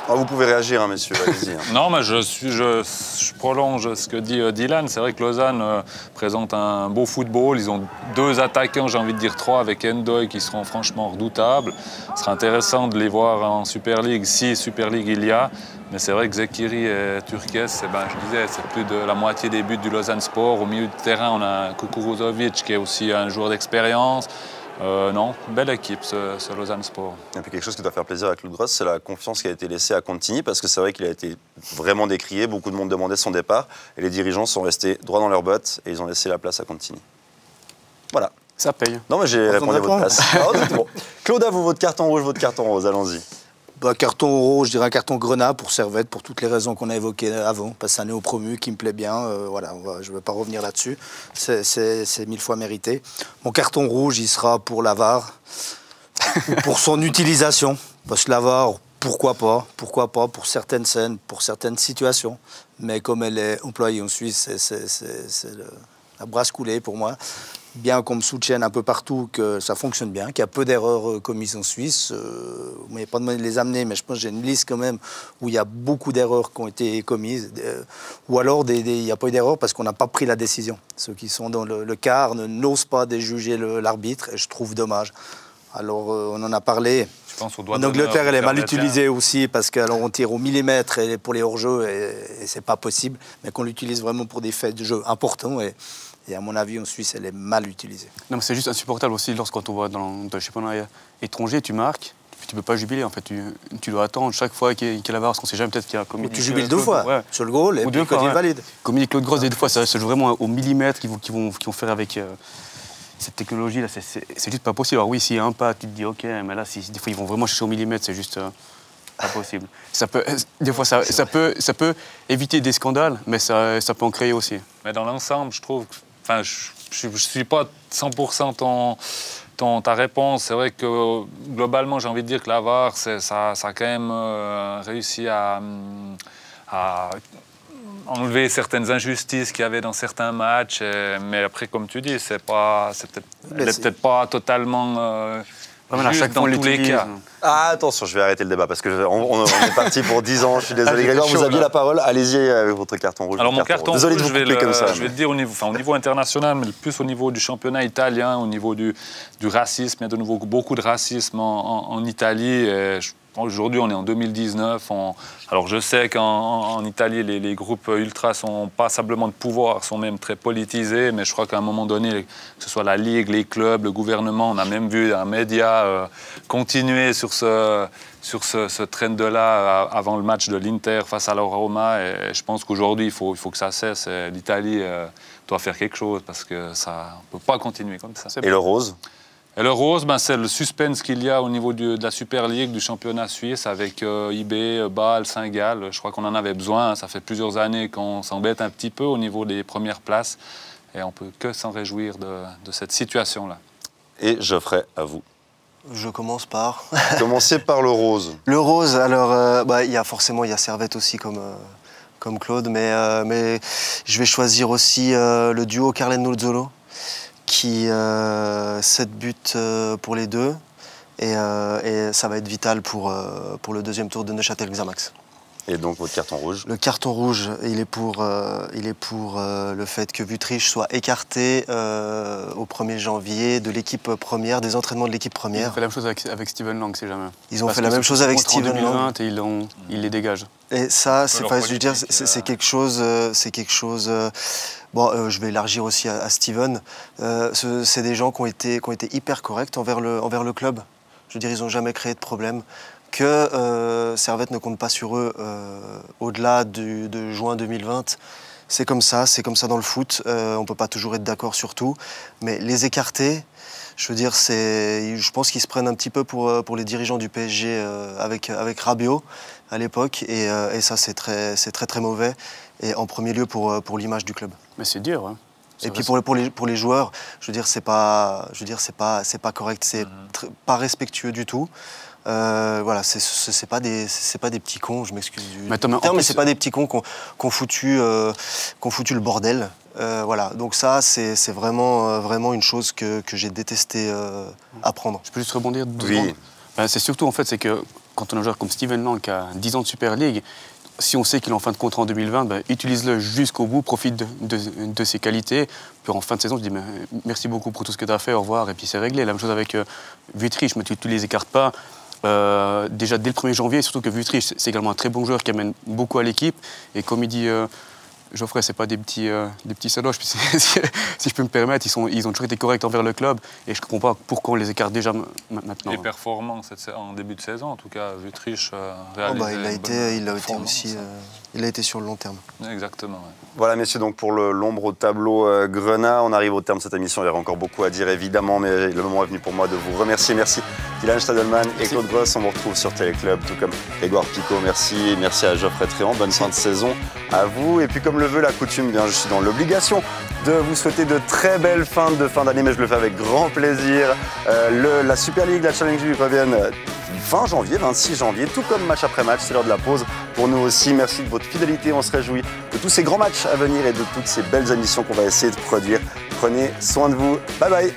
Vous pouvez réagir, hein, messieurs, allez-y. Non, mais je prolonge ce que dit Dylan. C'est vrai que Lausanne présente un beau football. Ils ont deux attaquants, j'ai envie de dire trois, avec Endoy, qui seront franchement redoutables. Ce sera intéressant de les voir en Super League, si Super League il y a. Mais c'est vrai que Zekiri et Turquès, je disais, c'est plus de la moitié des buts du Lausanne Sport. Au milieu de terrain, on a Kukuruzovic, qui est aussi un joueur d'expérience. Non, belle équipe, ce Lausanne Sport. Et puis quelque chose qui doit faire plaisir à Claude Gross, c'est la confiance qui a été laissée à Contini, parce que c'est vrai qu'il a été vraiment décrié, beaucoup de monde demandait son départ, et les dirigeants sont restés droit dans leurs bottes, et ils ont laissé la place à Contini. Voilà. Ça paye. Non, mais j'ai répondu à votre place. Bon. Claude, à vous, votre carton rouge, votre carton rose, allons-y. Carton rouge, je dirais un carton grenat pour Servette, pour toutes les raisons qu'on a évoquées avant, parce que c'est un néo-promu qui me plaît bien, je ne vais pas revenir là-dessus, c'est 1000 fois mérité. Mon carton rouge, il sera pour la VAR, pour son utilisation, parce que la VAR, pourquoi pas pour certaines scènes, pour certaines situations, mais comme elle est employée en Suisse, c'est la brasse coulée pour moi. Bien qu'on me soutienne un peu partout que ça fonctionne bien, qu'il y a peu d'erreurs commises en Suisse. Vous m'avez pas demandé de les amener, mais je pense que j'ai une liste quand même où il y a beaucoup d'erreurs qui ont été commises. Ou alors, il n'y a pas eu d'erreurs parce qu'on n'a pas pris la décision. Ceux qui sont dans le quart n'osent pas déjuger l'arbitre, et je trouve dommage. Alors, on en a parlé. En Angleterre, elle est mal utilisée aussi parce qu'on tire au millimètre pour les hors-jeux et c'est pas possible. Mais qu'on l'utilise vraiment pour des faits de jeu importants. Et à mon avis, en Suisse, elle est mal utilisée. Non, mais c'est juste insupportable aussi lorsqu'on voit dans le championnat étranger, tu marques, tu ne peux pas jubiler. En fait, tu dois attendre chaque fois qu'il y a la VAR, parce qu'on ne sait jamais peut-être qu'il y a commis. Tu jubiles deux fois sur le goal et puis quand il valide. Comme dit Claude Gross, des fois, ça se joue vraiment au millimètre qu'ils vont faire avec cette technologie-là. C'est juste pas possible. Alors oui, s'il y a un pas, tu te dis OK, mais là, des fois, ils vont vraiment chercher au millimètre, c'est juste pas possible. Des fois, ça peut éviter des scandales, mais ça peut en créer aussi. Mais dans l'ensemble, je trouve... je ne suis pas 100% ta réponse. C'est vrai que globalement, j'ai envie de dire que la VAR, ça a quand même réussi à enlever certaines injustices qu'il y avait dans certains matchs. Mais après, comme tu dis, elle n'est peut-être pas totalement... à chaque fois, dans tous les cas. Attention, je vais arrêter le débat parce qu'on est parti pour 10 ans. Je suis désolé, Grégoire, vous aviez la parole. Allez-y avec votre carton rouge. Alors, mon carton rouge, désolé de vous couper comme ça. Je vais le dire au niveau international, mais plus au niveau du championnat italien, au niveau du racisme. Il y a de nouveau beaucoup de racisme en Italie. Aujourd'hui, on est en 2019. Alors, je sais qu'en Italie, les groupes ultras sont pas simplement de pouvoir, sont même très politisés. Mais je crois qu'à un moment donné, que ce soit la Ligue, les clubs, le gouvernement, on a même vu un média continuer sur ce trend-là avant le match de l'Inter face à la Roma. Et je pense qu'aujourd'hui, il faut que ça cesse. L'Italie doit faire quelque chose parce que ça ne peut pas continuer comme ça. Et le rose ? Et le rose, ben, c'est le suspense qu'il y a au niveau de la Super League, du championnat suisse, avec IB, Bâle, Saint-Gall. Je crois qu'on en avait besoin. Ça fait plusieurs années qu'on s'embête un petit peu au niveau des premières places. Et on ne peut que s'en réjouir de cette situation-là. Et Geoffrey, à vous. Je commence par... Commencez par le rose. Le rose, alors, il y a Servette aussi comme Claude, mais je vais choisir aussi le duo Carlin-Nozzolo, qui 7 buts pour les deux, et ça va être vital pour le deuxième tour de Neuchâtel-Xamax. Et donc votre carton rouge? Le carton rouge, il est pour le fait que Wüthrich soit écarté au 1er janvier de l'équipe première, des entraînements de l'équipe première. Ils ont fait la même chose avec Steven Lang, si jamais. Ils ont fait la même chose avec Steven Lang. Et ils les dégagent. Et ça, c'est quelque chose... Bon, je vais élargir aussi à Steven. C'est des gens qui ont été hyper corrects envers le club. Je veux dire, ils n'ont jamais créé de problème. Que Servette ne compte pas sur eux au-delà de juin 2020. C'est comme ça dans le foot. On ne peut pas toujours être d'accord sur tout. Mais les écarter, je veux dire, je pense qu'ils se prennent un petit peu pour les dirigeants du PSG avec Rabiot à l'époque. Et ça, c'est très mauvais. Et en premier lieu pour l'image du club. Mais c'est dur, hein. Et puis pour les joueurs, je veux dire, c'est pas correct, c'est pas respectueux du tout. Voilà, c'est pas des petits cons, je m'excuse du terme, mais c'est pas des petits cons qu'on foutu le bordel. Voilà, donc ça, c'est vraiment une chose que j'ai détesté apprendre. Je peux juste rebondir 2 secondes. C'est surtout, en fait, c'est que quand on a un joueur comme Steven Lang qui a 10 ans de Super League, si on sait qu'il est en fin de contrat en 2020, utilise-le jusqu'au bout, profite de ses qualités. Puis en fin de saison, je dis merci beaucoup pour tout ce que tu as fait, au revoir, et puis c'est réglé. La même chose avec Wüthrich, mais tu ne les écartes pas. Déjà dès le 1er janvier, surtout que Wüthrich, c'est également un très bon joueur qui amène beaucoup à l'équipe. Et comme il dit Geoffrey, c'est pas des petits saloches, si je peux me permettre, ils ont toujours été corrects envers le club. Et je ne comprends pas pourquoi on les écarte déjà maintenant. Et performant en début de saison, en tout cas, Wüthrich il a été sur le long terme. Exactement. Ouais. Voilà, messieurs, donc pour l'ombre au tableau Grenat, on arrive au terme de cette émission. Il y aurait encore beaucoup à dire, évidemment, mais le moment est venu pour moi de vous remercier. Merci Dylan Stadelman et Claude Gross. On vous retrouve sur Téléclub, tout comme Grégoire Picot. Merci à Geoffrey Tréant. Bonne fin de saison à vous. Et puis, comme le veut la coutume, bien, je suis dans l'obligation de vous souhaiter de très belles fins d'année, mais je le fais avec grand plaisir. La Super League, la Challenge League reviennent fin janvier, 26 janvier, tout comme match après match. C'est l'heure de la pause. Pour nous aussi, merci de votre fidélité. On se réjouit de tous ces grands matchs à venir et de toutes ces belles émissions qu'on va essayer de produire. Prenez soin de vous. Bye bye.